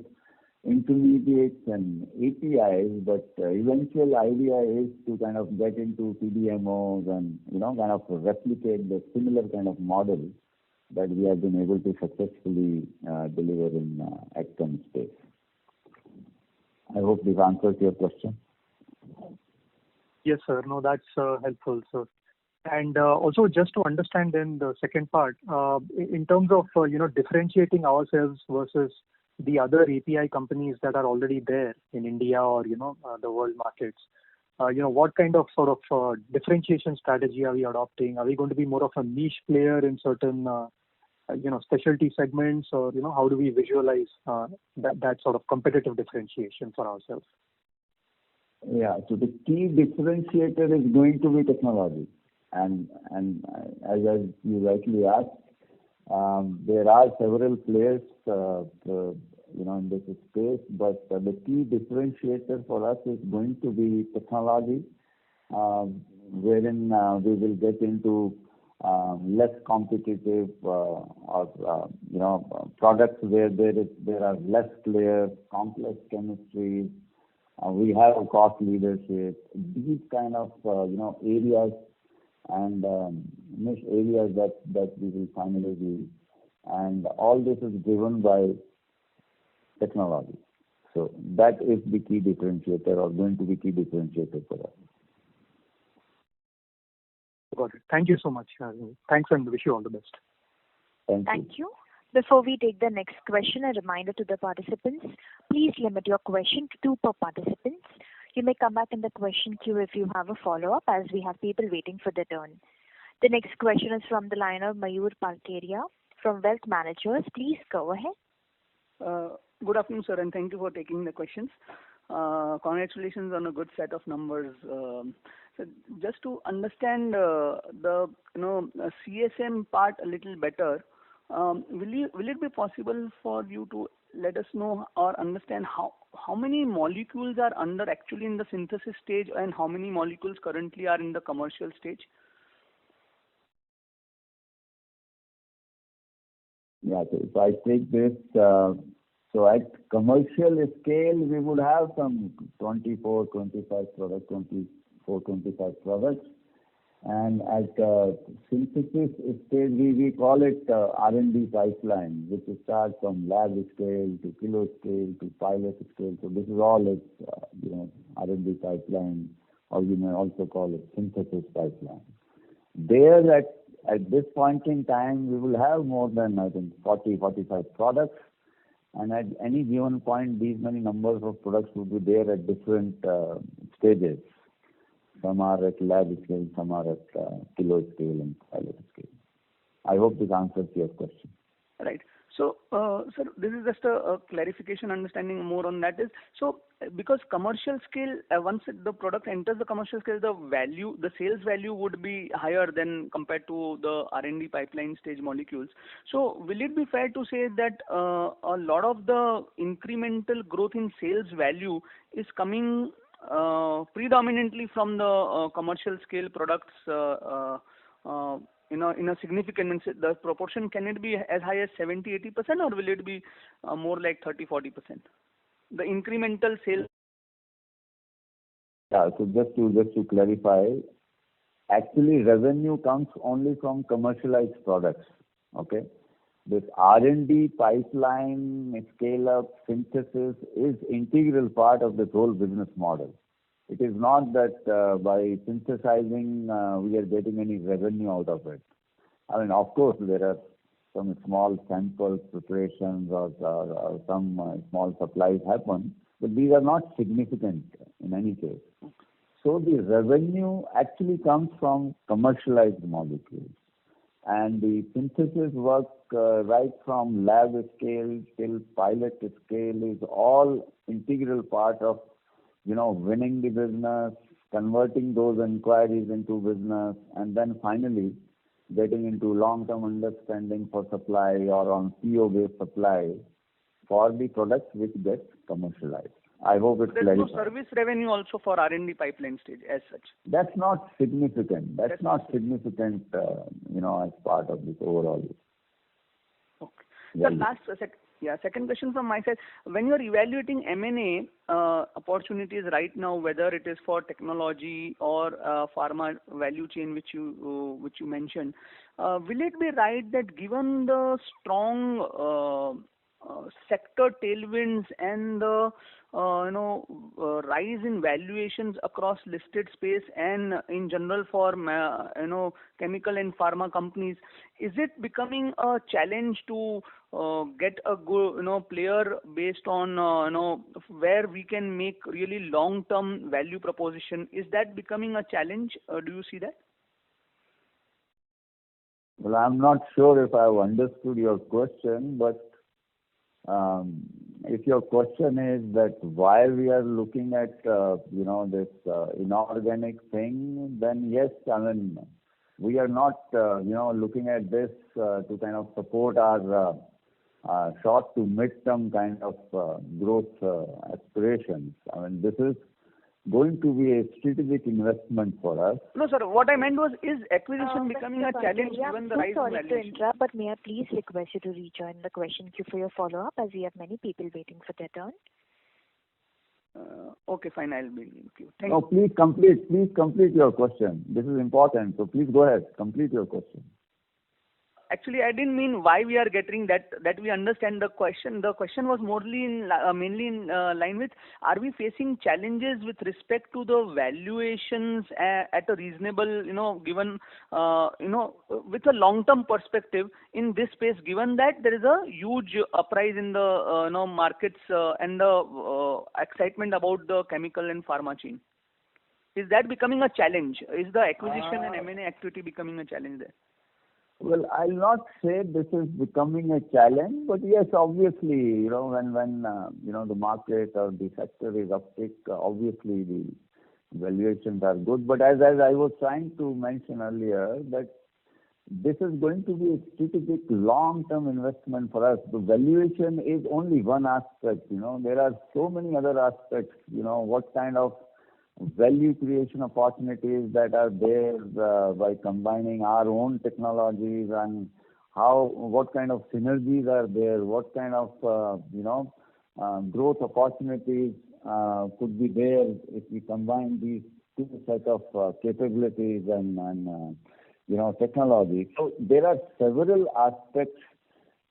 intermediates and APIs, but eventual idea is to kind of get into CDMOs and kind of replicate the similar kind of model that we have been able to successfully deliver in AgChem space. I hope this answers your question. Yes, sir. No, that's helpful, sir. And also, just to understand then the second part, in terms of differentiating ourselves versus the other API companies that are already there in India or the world markets, what kind of sort of differentiation strategy are we adopting? Are we going to be more of a niche player in certain specialty segments, or how do we visualize that sort of competitive differentiation for ourselves? Yeah, so the key differentiator is going to be technology, and as you rightly asked, there are several players in this space, but the key differentiator for us is going to be technology, wherein we will get into less competitive products where there are less players, complex chemistries. We have a cost leadership. These kind of areas and niche areas that we will finally be, and all this is driven by technology. So that is the key differentiator, or going to be key differentiator for us. Got it. Thank you so much. Thanks, and wish you all the best. Thank you. Before we take the next question, a reminder to the participants, please limit your question to 2 per participant. You may come back in the question queue if you have a follow-up, as we have people waiting for their turn. The next question is from the line of Mayur Parkeria from Wealth Managers. Please go ahead. Good afternoon, sir, and thank you for taking the questions. Congratulations on a good set of numbers. So just to understand the CSM part a little better, will it be possible for you to let us know or understand how many molecules are actually in the synthesis stage, and how many molecules currently are in the commercial stage? Yeah, so if I take this, so at commercial scale, we would have some 24, 25 products, 24, 25 products. And at synthesis stage, we call it R&D pipeline, which starts from lab scale to kilo scale to pilot scale. So this is all its, R&D pipeline, or you may also call it synthesis pipeline. There at this point in time, we will have more than, I think, 40, 45 products. And at any given point, these many numbers of products will be there at different stages. Some are at lab scale, some are at kilo scale and pilot scale. I hope this answers your question. Right. So, sir, this is just a clarification, understanding more on that is, so because commercial scale, once the product enters the commercial scale, the sales value would be higher than compared to the R&D pipeline stage molecules. So will it be fair to say that a lot of the incremental growth in sales value is coming predominantly from the commercial scale products in a significant means, the proportion, can it be as high as 70-80%, or will it be more like 30-40%? The incremental sales. Yeah, so just to clarify, actually revenue comes only from commercialized products. Okay, this R&D pipeline scale up synthesis is integral part of this whole business model. It is not that by synthesizing we are getting any revenue out of it. I mean, of course, there are some small samples, preparations, or some small supplies happen, but these are not significant in any case. So the revenue actually comes from commercialized molecules. And the synthesis work right from lab scale till pilot scale is all integral part of winning the business, converting those inquiries into business, and then finally getting into long-term understanding for supply or on PO-based supply for the products which get commercialized. I hope it's clear. There's no service revenue also for R&D pipeline stage as such. That's not significant. That's not significant, as part of this overall. Okay. The second question from my side. When you are evaluating M&A opportunities right now, whether it is for technology or pharma value chain, which you mentioned, will it be right that given the strong sector tailwinds and the rise in valuations across listed space and in general for chemical and pharma companies, is it becoming a challenge to get a good player based on where we can make really long-term value proposition? Is that becoming a challenge? Do you see that? Well, I'm not sure if I've understood your question, but if your question is that why we are looking at this inorganic thing, then yes, I mean, we are not looking at this to kind of support our short to mid-term kind of growth aspirations. I mean, this is going to be a strategic investment for us. No, sir. What I meant was, is acquisition becoming a challenge given the rise in valuation? Sorry to interrupt, but may I please request you to rejoin the question queue for your follow-up, as we have many people waiting for their turn. Okay, fine. I'll be in queue. No, please complete your question. This is important. So please go ahead. Complete your question. Actually, I didn't mean why we are getting that we understand the question. The question was mainly in line with, are we facing challenges with respect to the valuations at a reasonable, given, with a long-term perspective in this space, given that there is a huge uprise in the markets and the excitement about the chemical and pharma chain. Is that becoming a challenge? Is the acquisition and M&A activity becoming a challenge there? Well, I'll not say this is becoming a challenge, but yes, obviously, when the market or the sector is uptick, obviously the valuations are good. But as I was trying to mention earlier, that this is going to be a strategic long-term investment for us. The valuation is only one aspect. There are so many other aspects. What kind of value creation opportunities that are there by combining our own technologies and what kind of synergies are there, what kind of growth opportunities could be there if we combine these two set of capabilities and technology. So there are several aspects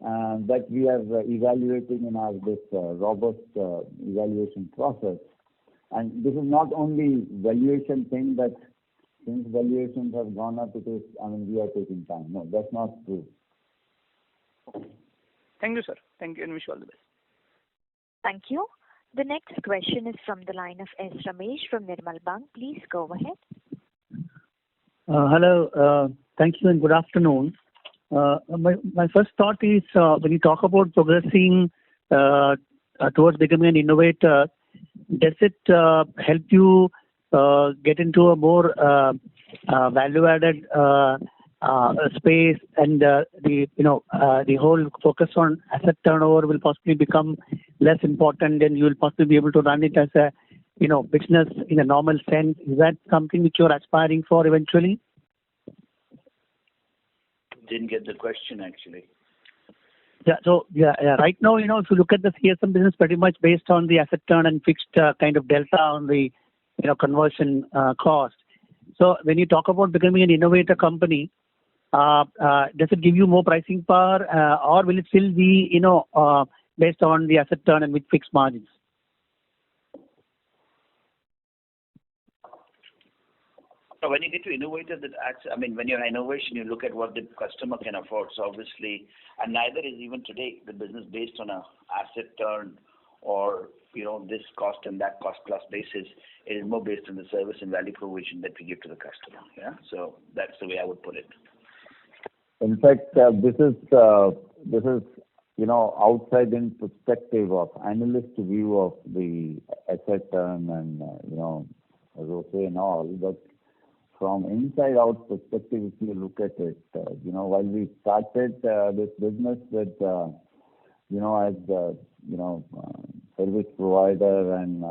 that we are evaluating in our this robust evaluation process. And this is not only valuation thing that since valuations have gone up, we are taking time. No, that's not true. Thank you, sir. Thank you, and wish you all the best. Thank you. The next question is from the line of S. Ramesh from Nirmal Bang. Please go ahead. Hello. Thank you and good afternoon. My first thought is when you talk about progressing towards becoming an innovator, does it help you get into a more value-added space, and the whole focus on asset turnover will possibly become less important, and you will possibly be able to run it as a business in a normal sense? Is that something which you're aspiring for eventually? Didn't get the question actually. Yeah. So right now, if you look at the CSM business, pretty much based on the asset turn and fixed kind of delta on the conversion cost. So when you talk about becoming an innovator company, does it give you more pricing power, or will it still be based on the asset turn and with fixed margins? So when you get to innovator, when you're an innovation, you look at what the customer can afford. So obviously, and neither is even today the business based on a asset turn or this cost and that cost plus basis. It is more based on the service and value provision that we give to the customer. Yeah. So that's the way I would put it. In fact, this is outside in perspective of analyst view of the asset turn and ROCE and all, but from inside out perspective, if you look at it, while we started this business with as service provider and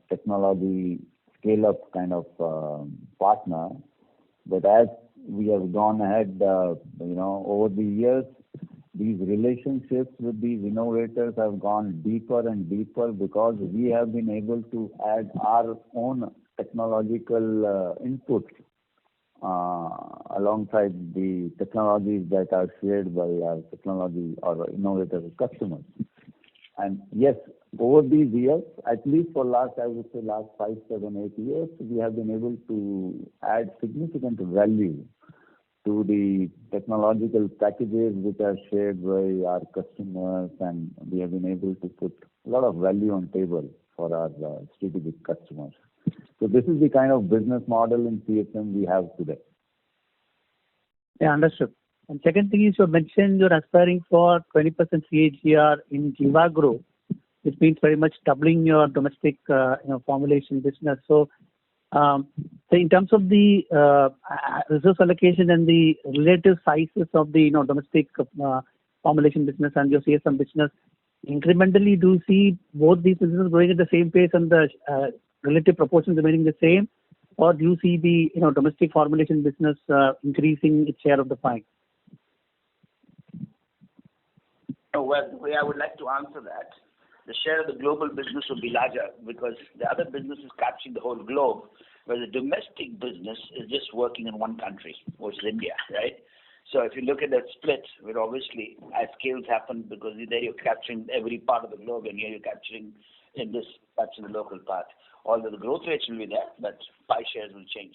technology scale up kind of partner, but as we have gone ahead, over the years, these relationships with these innovators have gone deeper and deeper because we have been able to add our own technological input alongside the technologies that are shared by our technology or innovator customers. And yes, over these years, at least for last 5, 7, 8 years, we have been able to add significant value to the technological packages which are shared by our customers, and we have been able to put a lot of value on table for our strategic customers. So this is the kind of business model in CSM we have today. Yeah, understood. And second thing is, you mentioned you're aspiring for 20% CAGR in Jiva Group, which means very much doubling your domestic formulation business. So in terms of the resource allocation and the relative sizes of the domestic formulation business and your CSM business, incrementally do you see both these businesses growing at the same pace and the relative proportions remaining the same, or do you see the domestic formulation business increasing its share of the pie? Well, the way I would like to answer that, the share of the global business will be larger because the other business is capturing the whole globe, where the domestic business is just working in one country, which is India, right? So if you look at that split, where obviously as scales happen, because there you're capturing every part of the globe, and here you're capturing that's in the local part. Although the growth rates will be there, but pie shares will change.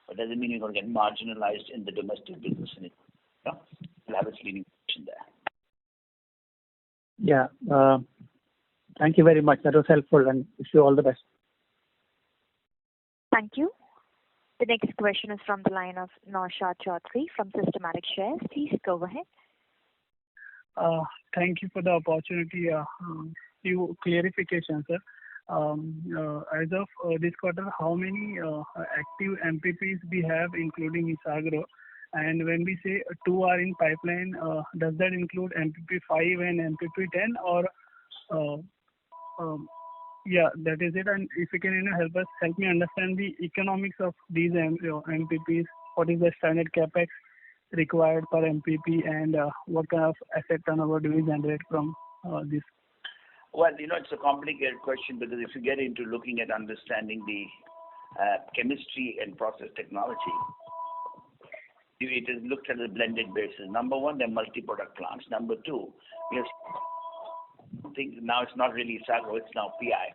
But doesn't mean you're going to get marginalized in the domestic business in it. You'll have its leading position there. Yeah. Thank you very much. That was helpful, and wish you all the best. Thank you. The next question is from the line of Naushad Chaudhary from Systematic Shares. Please go ahead. Thank you for the opportunity. Few clarifications, sir. As of this quarter, how many active MPPs we have, including Isagro? And when we say 2 are in pipeline, does that include MPP 5 and MPP 10, or yeah, that is it. And if you can help me understand the economics of these MPPs, what is the standard capex, required per MPP, and what kind of asset turnover do we generate from this? Well, it's a complicated question because if you get into looking at understanding the chemistry and process technology, it is looked at a blended basis. Number one, they're multi-product plants. Number two, we have now it's not really Isagro, it's now PI.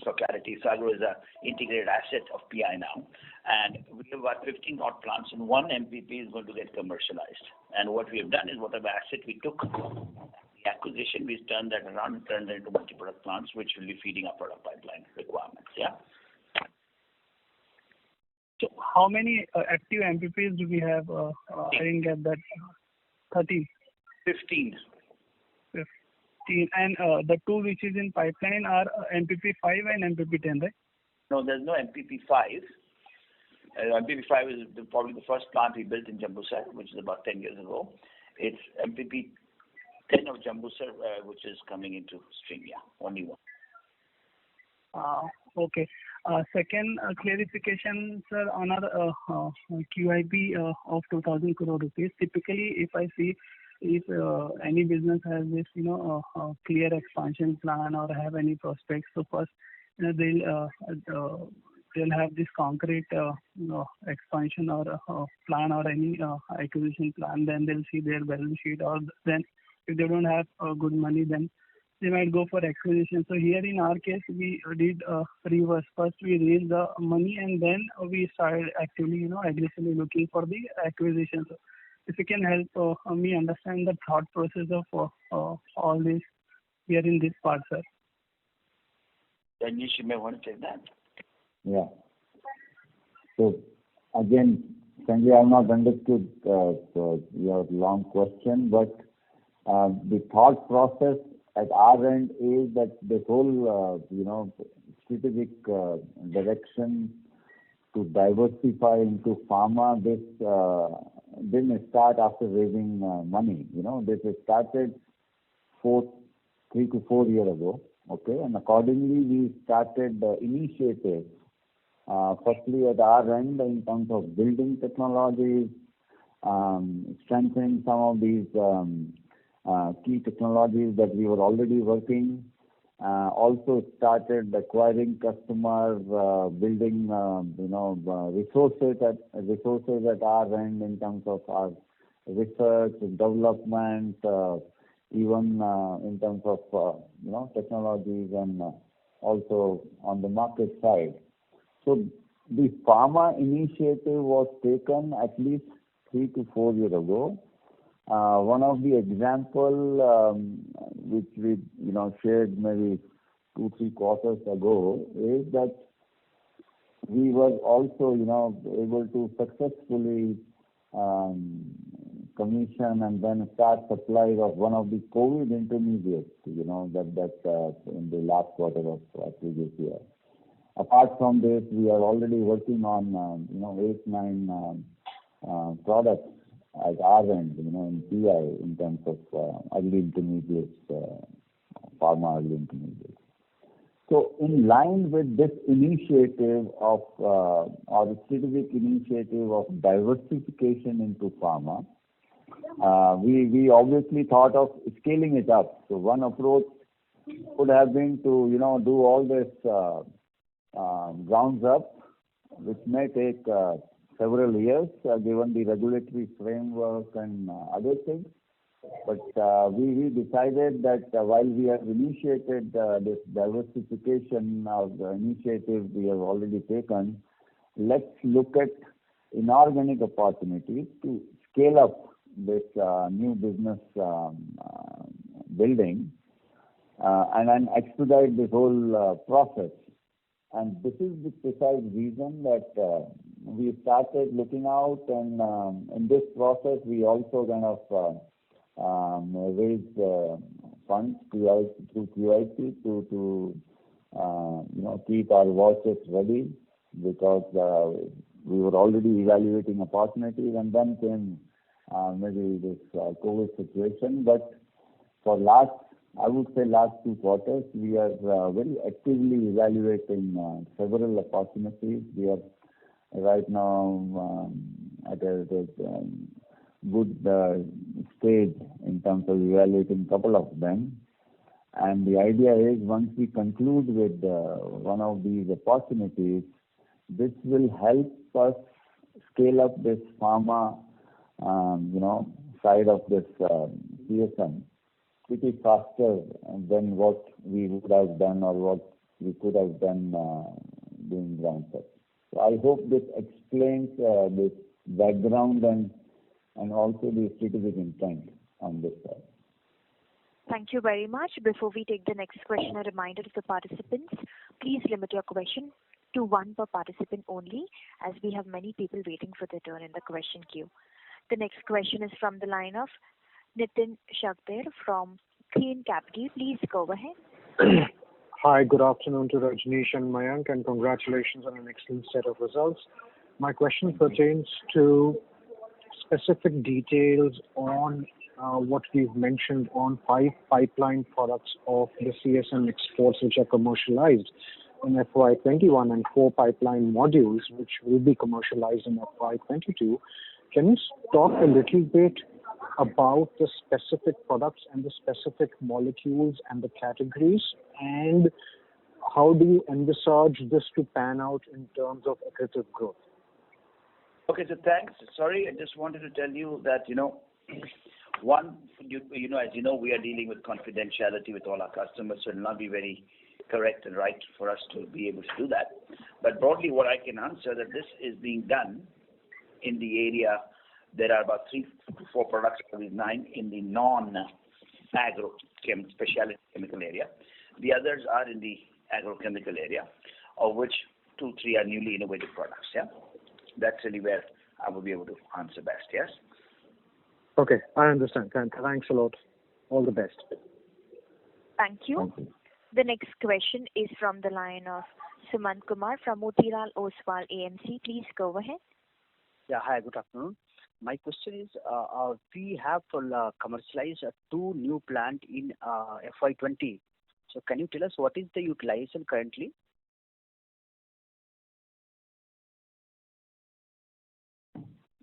For clarity, Isagro is an integrated asset of PI now. And we have about 15 odd plants, and one MPP is going to get commercialized. And what we have done is whatever asset we took, the acquisition, we've turned that around and turned it into multi-product plants, which will be feeding our product pipeline requirements. Yeah. So how many active MPPs do we have? I didn't get that. 13. 15. 15. And the two which is in pipeline are MPP 5 and MPP 10, right? No, there's no MPP 5. MPP 5 is probably the first plant we built in Jambusar, which is about 10 years ago. It's MPP 10 of Jambusar, which is coming into stream. Yeah, only one. Okay. Second clarification, sir, on our QIP of 2,000 crore rupees. Typically, if I see if any business has this, clear expansion plan or have any prospects, so first, they'll have this concrete, expansion or plan or any acquisition plan. Then they'll see their balance sheet, or then if they don't have good money, then they might go for acquisition. So here in our case, we did reverse. First, we raised the money, and then we started actively, aggressively looking for the acquisition. So if you can help me understand the thought process of all this here in this part, sir. Then you may want to take that. Yeah. So again, Sanjay, I have not understood your long question, but the thought process at our end is that the whole, strategic direction to diversify into pharma, this didn't start after raising money. This started 3 to 4 years ago. Okay, and accordingly we started the initiative. Firstly, at our end, in terms of building technologies, strengthening some of these key technologies that we were already working. Also started acquiring customers, building, resources at our end in terms of our research and development, even in terms of technologies, and also on the market side. So the pharma initiative was taken at least 3 to 4 years ago. One of the example which we shared maybe 2-3 quarters ago is that we were also able to successfully commission and then start supplies of one of the COVID intermediates, that in the last quarter of previous year. Apart from this, we are already working on 8-9 products at our end, in PI, in terms of early intermediates, pharma early intermediates. So in line with this initiative of our strategic initiative of diversification into pharma, we obviously thought of scaling it up. So one approach would have been to do all this grounds up, which may take several years given the regulatory framework and other things. But we decided that while we have initiated this diversification of the initiative we have already taken, let's look at inorganic opportunities to scale up this new business building and then expedite this whole process. And this is the precise reason that we started looking out, and in this process we also kind of raised funds through QIP to keep our war chest ready, because we were already evaluating opportunities, and then came maybe this COVID situation. But for last 2 quarters, we are very actively evaluating several opportunities. We are right now at a good stage in terms of evaluating a couple of them. And the idea is once we conclude with one of these opportunities, this will help us scale up this pharma, side of this CSM pretty faster than what we would have done or what we could have done doing ground up. So I hope this explains this background and also the strategic intent on this side. Thank you very much. Before we take the next question, a reminder to the participants, please limit your question to one per participant only, as we have many people waiting for their turn in the question queue. The next question is from the line of Nitin Shakdher from Clean Capital. Please go ahead. Hi, good afternoon to Rajneesh and Mayank, and congratulations on an excellent set of results. My question pertains to specific details on what we've mentioned on 5 pipeline products of the CSM exports which are commercialized in FY21 and 4 pipeline modules which will be commercialized in FY22. Can you talk a little bit about the specific products and the specific molecules and the categories, and how do you envisage this to pan out in terms of accretive growth? Okay, so thanks. Sorry, I just wanted to tell you that, one, as you know, we are dealing with confidentiality with all our customers, so it will not be very correct and right for us to be able to do that. But broadly, what I can answer that this is being done in the area. There are about 3 to 4 products of these 9 in the non-agro specialty chemical area. The others are in the agrochemical area, of which 2, 3 are newly innovative products. Yeah, that's really where I will be able to answer best. Yes. Okay, I understand. Thanks a lot. All the best. Thank you. The next question is from the line of Sumant Kumar from Motilal Oswal AMC. Please go ahead. Yeah, hi, good afternoon. My question is, we have commercialized 2 new plants in FY20. So can you tell us what is the utilization currently?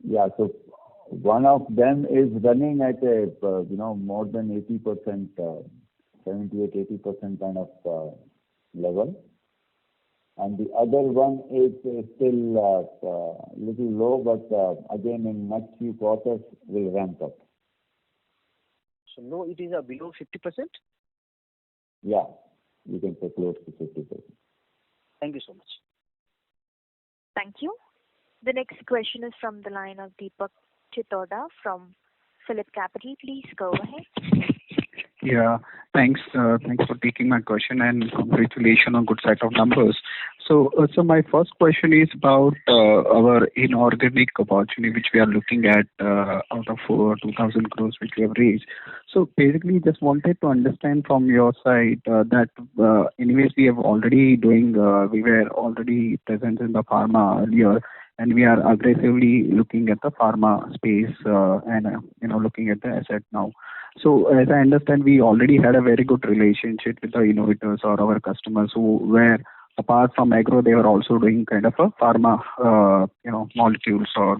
Yeah, so one of them is running at a more than 80%, 78-80% kind of level, and the other one is still little low, but again in next few quarters will ramp up. So no, it is below 50%. Yeah, you can say close to 50%. Thank you so much. Thank you. The next question is from the line of Deepak Chitoda from Phillip Capital. Please go ahead. Yeah, thanks. Thanks for taking my question and congratulations on good set of numbers. So my first question is about our inorganic opportunity which we are looking at out of 2,000 crores which we have raised. So basically, just wanted to understand from your side that anyways we have already we were already present in the pharma earlier, and we are aggressively looking at the pharma space and looking at the asset now. So as I understand, we already had a very good relationship with the innovators or our customers who were, apart from agro, they were also doing kind of a pharma, molecules or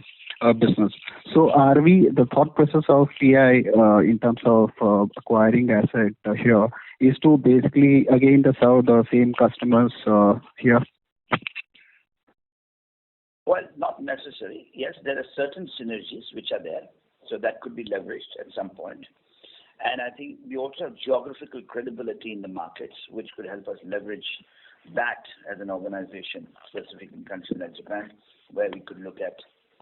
business. So are we, the thought process of PI in terms of acquiring asset here is to basically again to serve the same customers here? Well, not necessary. Yes, there are certain synergies which are there, so that could be leveraged at some point. And I think we also have geographical credibility in the markets, which could help us leverage that as an organization, specifically in countries like Japan, where we could look at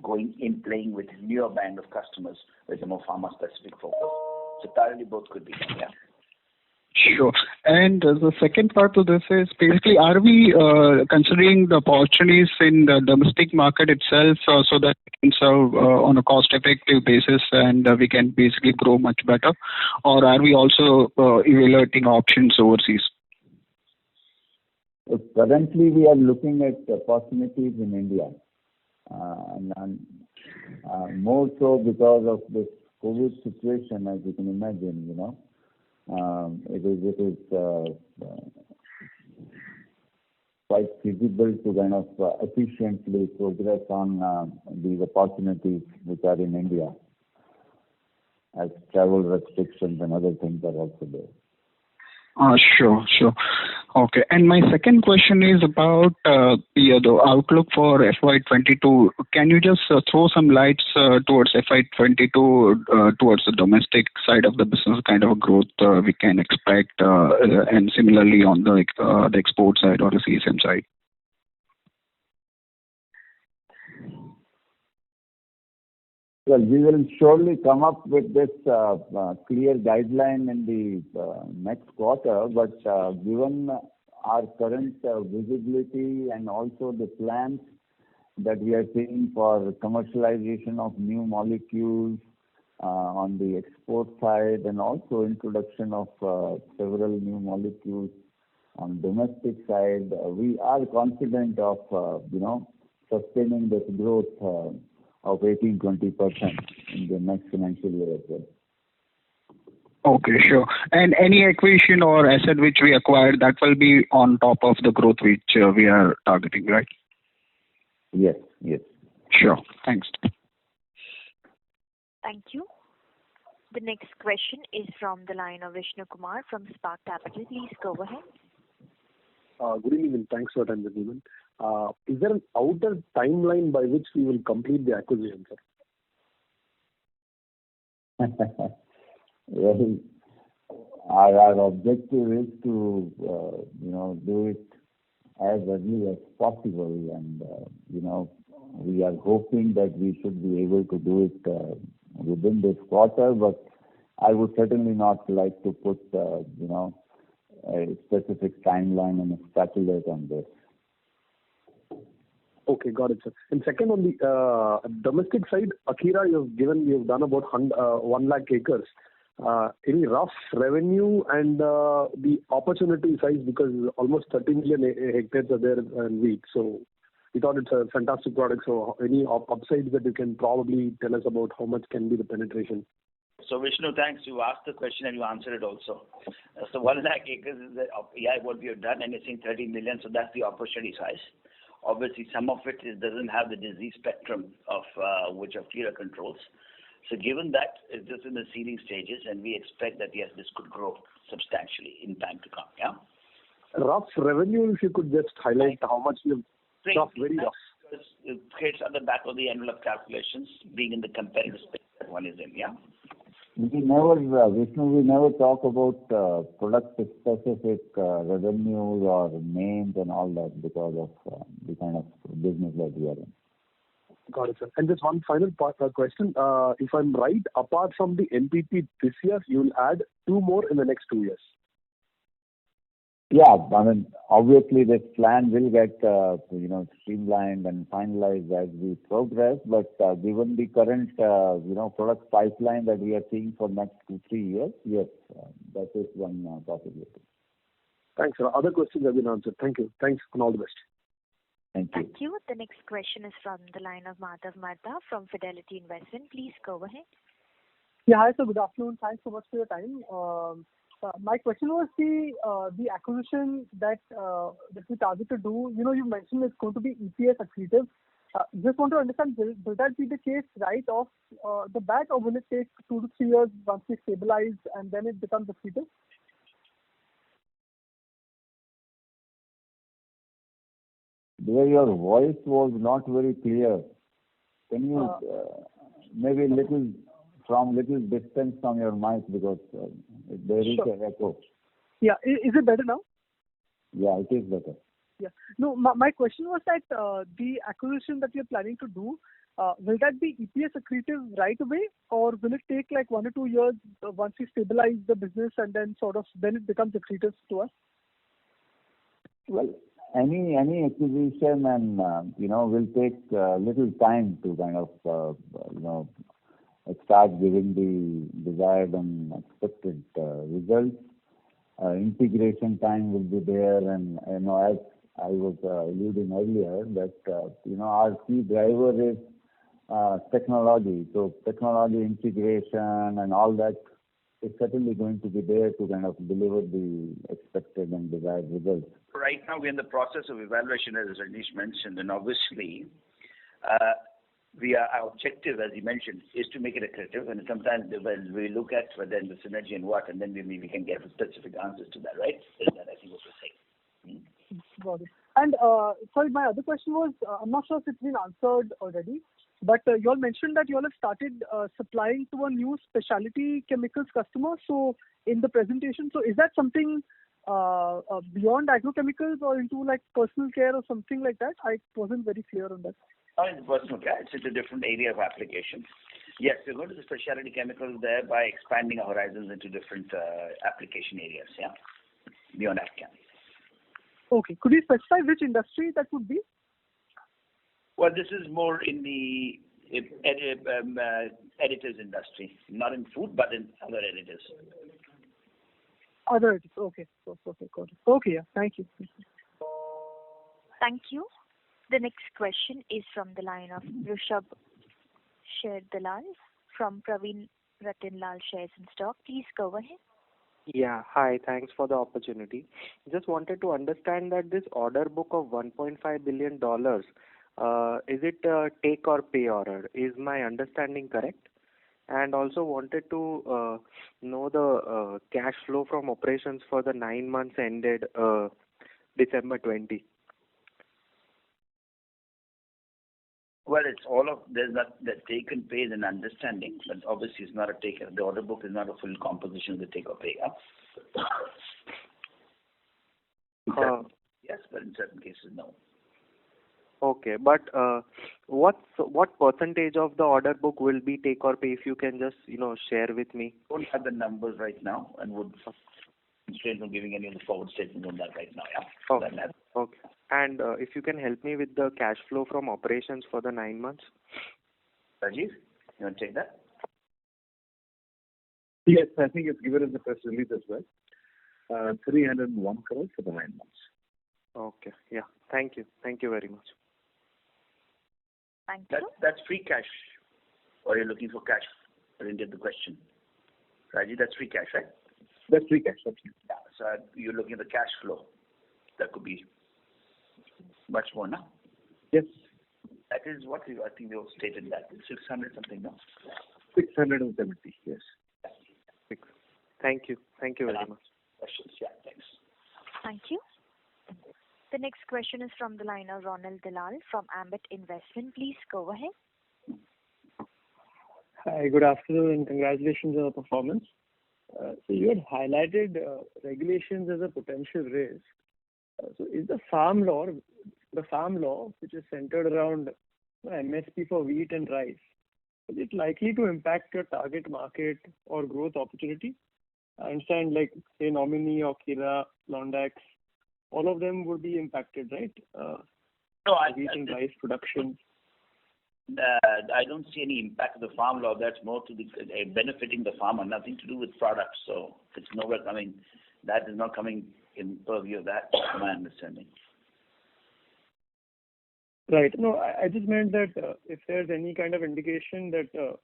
playing with newer band of customers with a more pharma-specific focus. So thoroughly both could be done, yeah. Sure. And the second part of this is basically, are we considering the opportunities in the domestic market itself so that we can serve on a cost-effective basis and we can basically grow much better? Or are we also evaluating options overseas? So currently, we are looking at opportunities in India, and more so because of this COVID situation, as you can imagine, it is quite feasible to kind of efficiently progress on these opportunities which are in India. as travel restrictions and other things are also there. Sure. Okay. And my second question is about the outlook for FY22. Can you just throw some lights towards FY22 towards the domestic side of the business, kind of a growth we can expect, and similarly on the export side or the CSM side? Well, we will surely come up with this clear guideline in the next quarter, but given our current visibility and also the plans that we are seeing for commercialization of new molecules on the export side and also introduction of several new molecules on domestic side, we are confident of sustaining this growth of 18-20% in the next financial year as well. Okay, sure. And any acquisition or asset which we acquired, that will be on top of the growth which we are targeting, right? Yes. Sure. Thanks. Thank you. The next question is from the line of Vishnu Kumar from Spark Capital. Please go ahead. Good evening and thanks for your time, gentlemen. Is there an outer timeline by which we will complete the acquisition, sir? Well, our objective is to do it as early as possible, and we are hoping that we should be able to do it within this quarter, but I would certainly not like to put a specific timeline and speculate on this. Okay, got it, sir. And second, on the domestic side, Akira, you've done about 1 lakh acres. Any rough revenue and the opportunity size, because almost 30 million hectares are there in wheat. So we thought it's a fantastic product. So any upsides that you can probably tell us about how much can be the penetration? So Vishnu, thanks. You asked the question and you answered it also. So 1 lakh acres is what we have done, and you're saying 30 million, so that's the opportunity size. Obviously, some of it doesn't have the disease spectrum of which Akira controls. So given that, it's just in the seeding stages, and we expect that, yes, this could grow substantially in time to come, yeah? Rough revenue, if you could just highlight how much you've... very rough. Because it creates on the back of the envelope calculations, being in the competitive space that one is in, yeah? Vishnu, we never talk about product-specific revenues or names and all that because of the kind of business that we are in. Got it, sir. And just one final question. If I'm right, apart from the MPP this year, you will add 2 more in the next 2 years. Yeah, I mean, obviously this plan will get streamlined and finalized as we progress. But given the current product pipeline that we are seeing for next 2-3 years, yes, that is one possibility. Thanks, sir. Other questions have been answered. Thank you. Thanks, and all the best. Thank you. Thank you. The next question is from the line of Madhav Mehta from Fidelity Investment. Please go ahead. Yeah, hi, sir. Good afternoon. Thanks so much for your time. My question was the acquisition that we target to do. You mentioned it's going to be EPS accretive. Just want to understand, will that be the case right off the bat, or will it take 2 to 3 years once we stabilize and then it becomes accretive? There, your voice was not very clear. Can you maybe little distance from your mic, because there is an echo. Yeah, is it better now? Yeah, it is better. Yeah. No, my question was that the acquisition that you're planning to do, will that be EPS accretive right away, or will it take like 1 or 2 years once we stabilize the business and then then it becomes accretive to us? Well, any acquisition and will take little time to kind of start giving the desired and expected results. Integration time will be there, and as I was alluding earlier, that our key driver is technology. So technology integration and all that is certainly going to be there to kind of deliver the expected and desired results. Right now, we're in the process of evaluation, as Rajneesh mentioned, and obviously, our objective, as you mentioned, is to make it accretive, and sometimes we look at then the synergy and what, and then we can get specific answers to that, right? Is that I think what we're saying. Got it. And sorry, my other question was, I'm not sure if it's been answered already, but you all mentioned that you all have started supplying to a new specialty chemicals customer. So in the presentation, so is that something beyond agrochemicals or into like personal care or something like that? I wasn't very clear on that. In personal care, it's a different area of application. Yes, we're going to the specialty chemicals there by expanding our horizons into different application areas, beyond agchem. Okay. Could you specify which industry that would be? Well, this is more in the additives industry, not in food, but in other additives. Other additives. Okay. Okay, got it. Okay, yeah. Thank you. Thank you. The next question is from the line of Rishabh Sherdalal from Praveen Ratinlal Shares and Stock. Please go ahead. Yeah. Hi. Thanks for the opportunity. Just wanted to understand that this order book of $1.5 billion, is it a take or pay order? Is my understanding correct? And also wanted to know the cash flow from operations for the 9 months ended December 20. Well, it's all of, there's not the take and pay is an understanding, but obviously it's not a take. The order book is not a full composition of the take or pay. Yes, but in certain cases, no. Okay, but what percentage of the order book will be take or pay? If you can just share with me. Don't have the numbers right now, and would constrain from giving any of the forward statements on that right now. Okay. Okay. And if you can help me with the cash flow from operations for the 9 months. Rajiv, you want to take that? Yes, I think it's given in the press release as well. 301 crores for the 9 months. Okay. Yeah. Thank you. Thank you very much. Thank you. That's free cash. Or you're looking for cash? I didn't get the question. Rajiv, that's free cash, right? That's free cash. That's yeah. So you're looking at the cash flow. That could be much more now. Yes. That is what I think they all stated that 600 something, no? 670. Yes. Thank you. Thank you very much. Questions? Yeah. Thanks. Thank you. The next question is from the line of Ronald Dalal from Ambit Investment. Please go ahead. Hi, good afternoon and congratulations on the performance. So you had highlighted regulations as a potential risk. So is the farm law, which is centered around MSP for wheat and rice, is it likely to impact your target market or growth opportunity? I understand, like say Nominee or Kira, Londax, all of them would be impacted, right? No, wheat and rice production. I don't see any impact of the farm law. That's more to the benefiting the farmer, nothing to do with products. So it's nowhere coming. That is not coming in purview of that, to my understanding. Right. No, I just meant that if there's any kind of indication that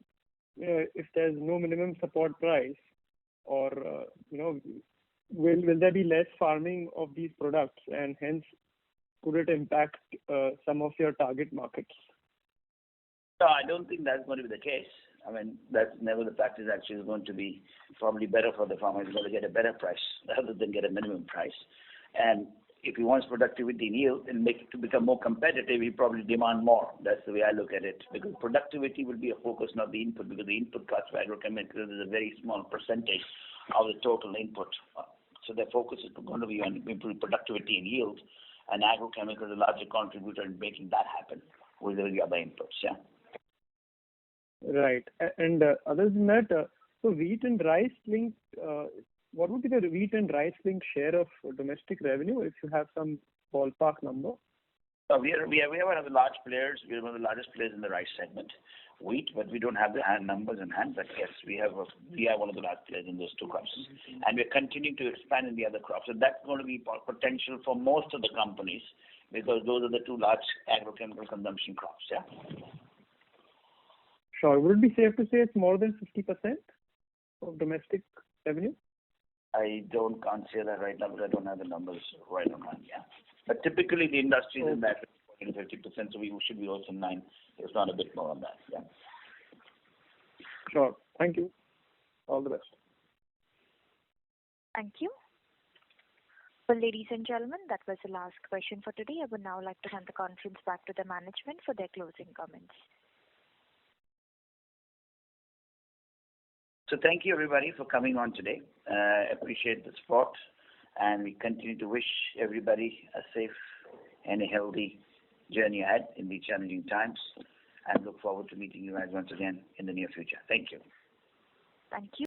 if there's no minimum support price, or will there be less farming of these products, and hence could it impact some of your target markets? No, I don't think that's going to be the case. I mean, that's never the practice. Actually, is going to be probably better for the farmer. He's going to get a better price rather than get a minimum price. And if he wants productivity and yield and make it to become more competitive, he probably demand more. That's the way I look at it. Because productivity will be a focus, not the input, because the input cost for agrochemicals is a very small percentage of the total input. So their focus is going to be on improving productivity and yield, and agrochemicals is a larger contributor in making that happen with the other inputs. Yeah. Right. And other than that, so wheat and rice linked, what would be the wheat and rice linked share of domestic revenue, if you have some ballpark number? We are one of the large players. We are one of the largest players in the rice segment, wheat, but we don't have the numbers in hand. But yes, we are one of the large players in those two crops, and we're continuing to expand in the other crops. So that's going to be potential for most of the companies, because those are the two large agrochemical consumption crops. Yeah. Sure. Would it be safe to say it's more than 50% of domestic revenue? I can't say that right now, but I don't have the numbers right on hand. Yeah. But typically the industry is in that 50%, so we should be also 9, if not a bit more on that. Yeah. Sure. Thank you. All the best. Thank you. Well, ladies and gentlemen, that was the last question for today. I would now like to hand the conference back to the management for their closing comments. So thank you, everybody, for coming on today. Appreciate the support, and we continue to wish everybody a safe and a healthy journey ahead in these challenging times, and look forward to meeting you guys once again in the near future. Thank you. Thank you.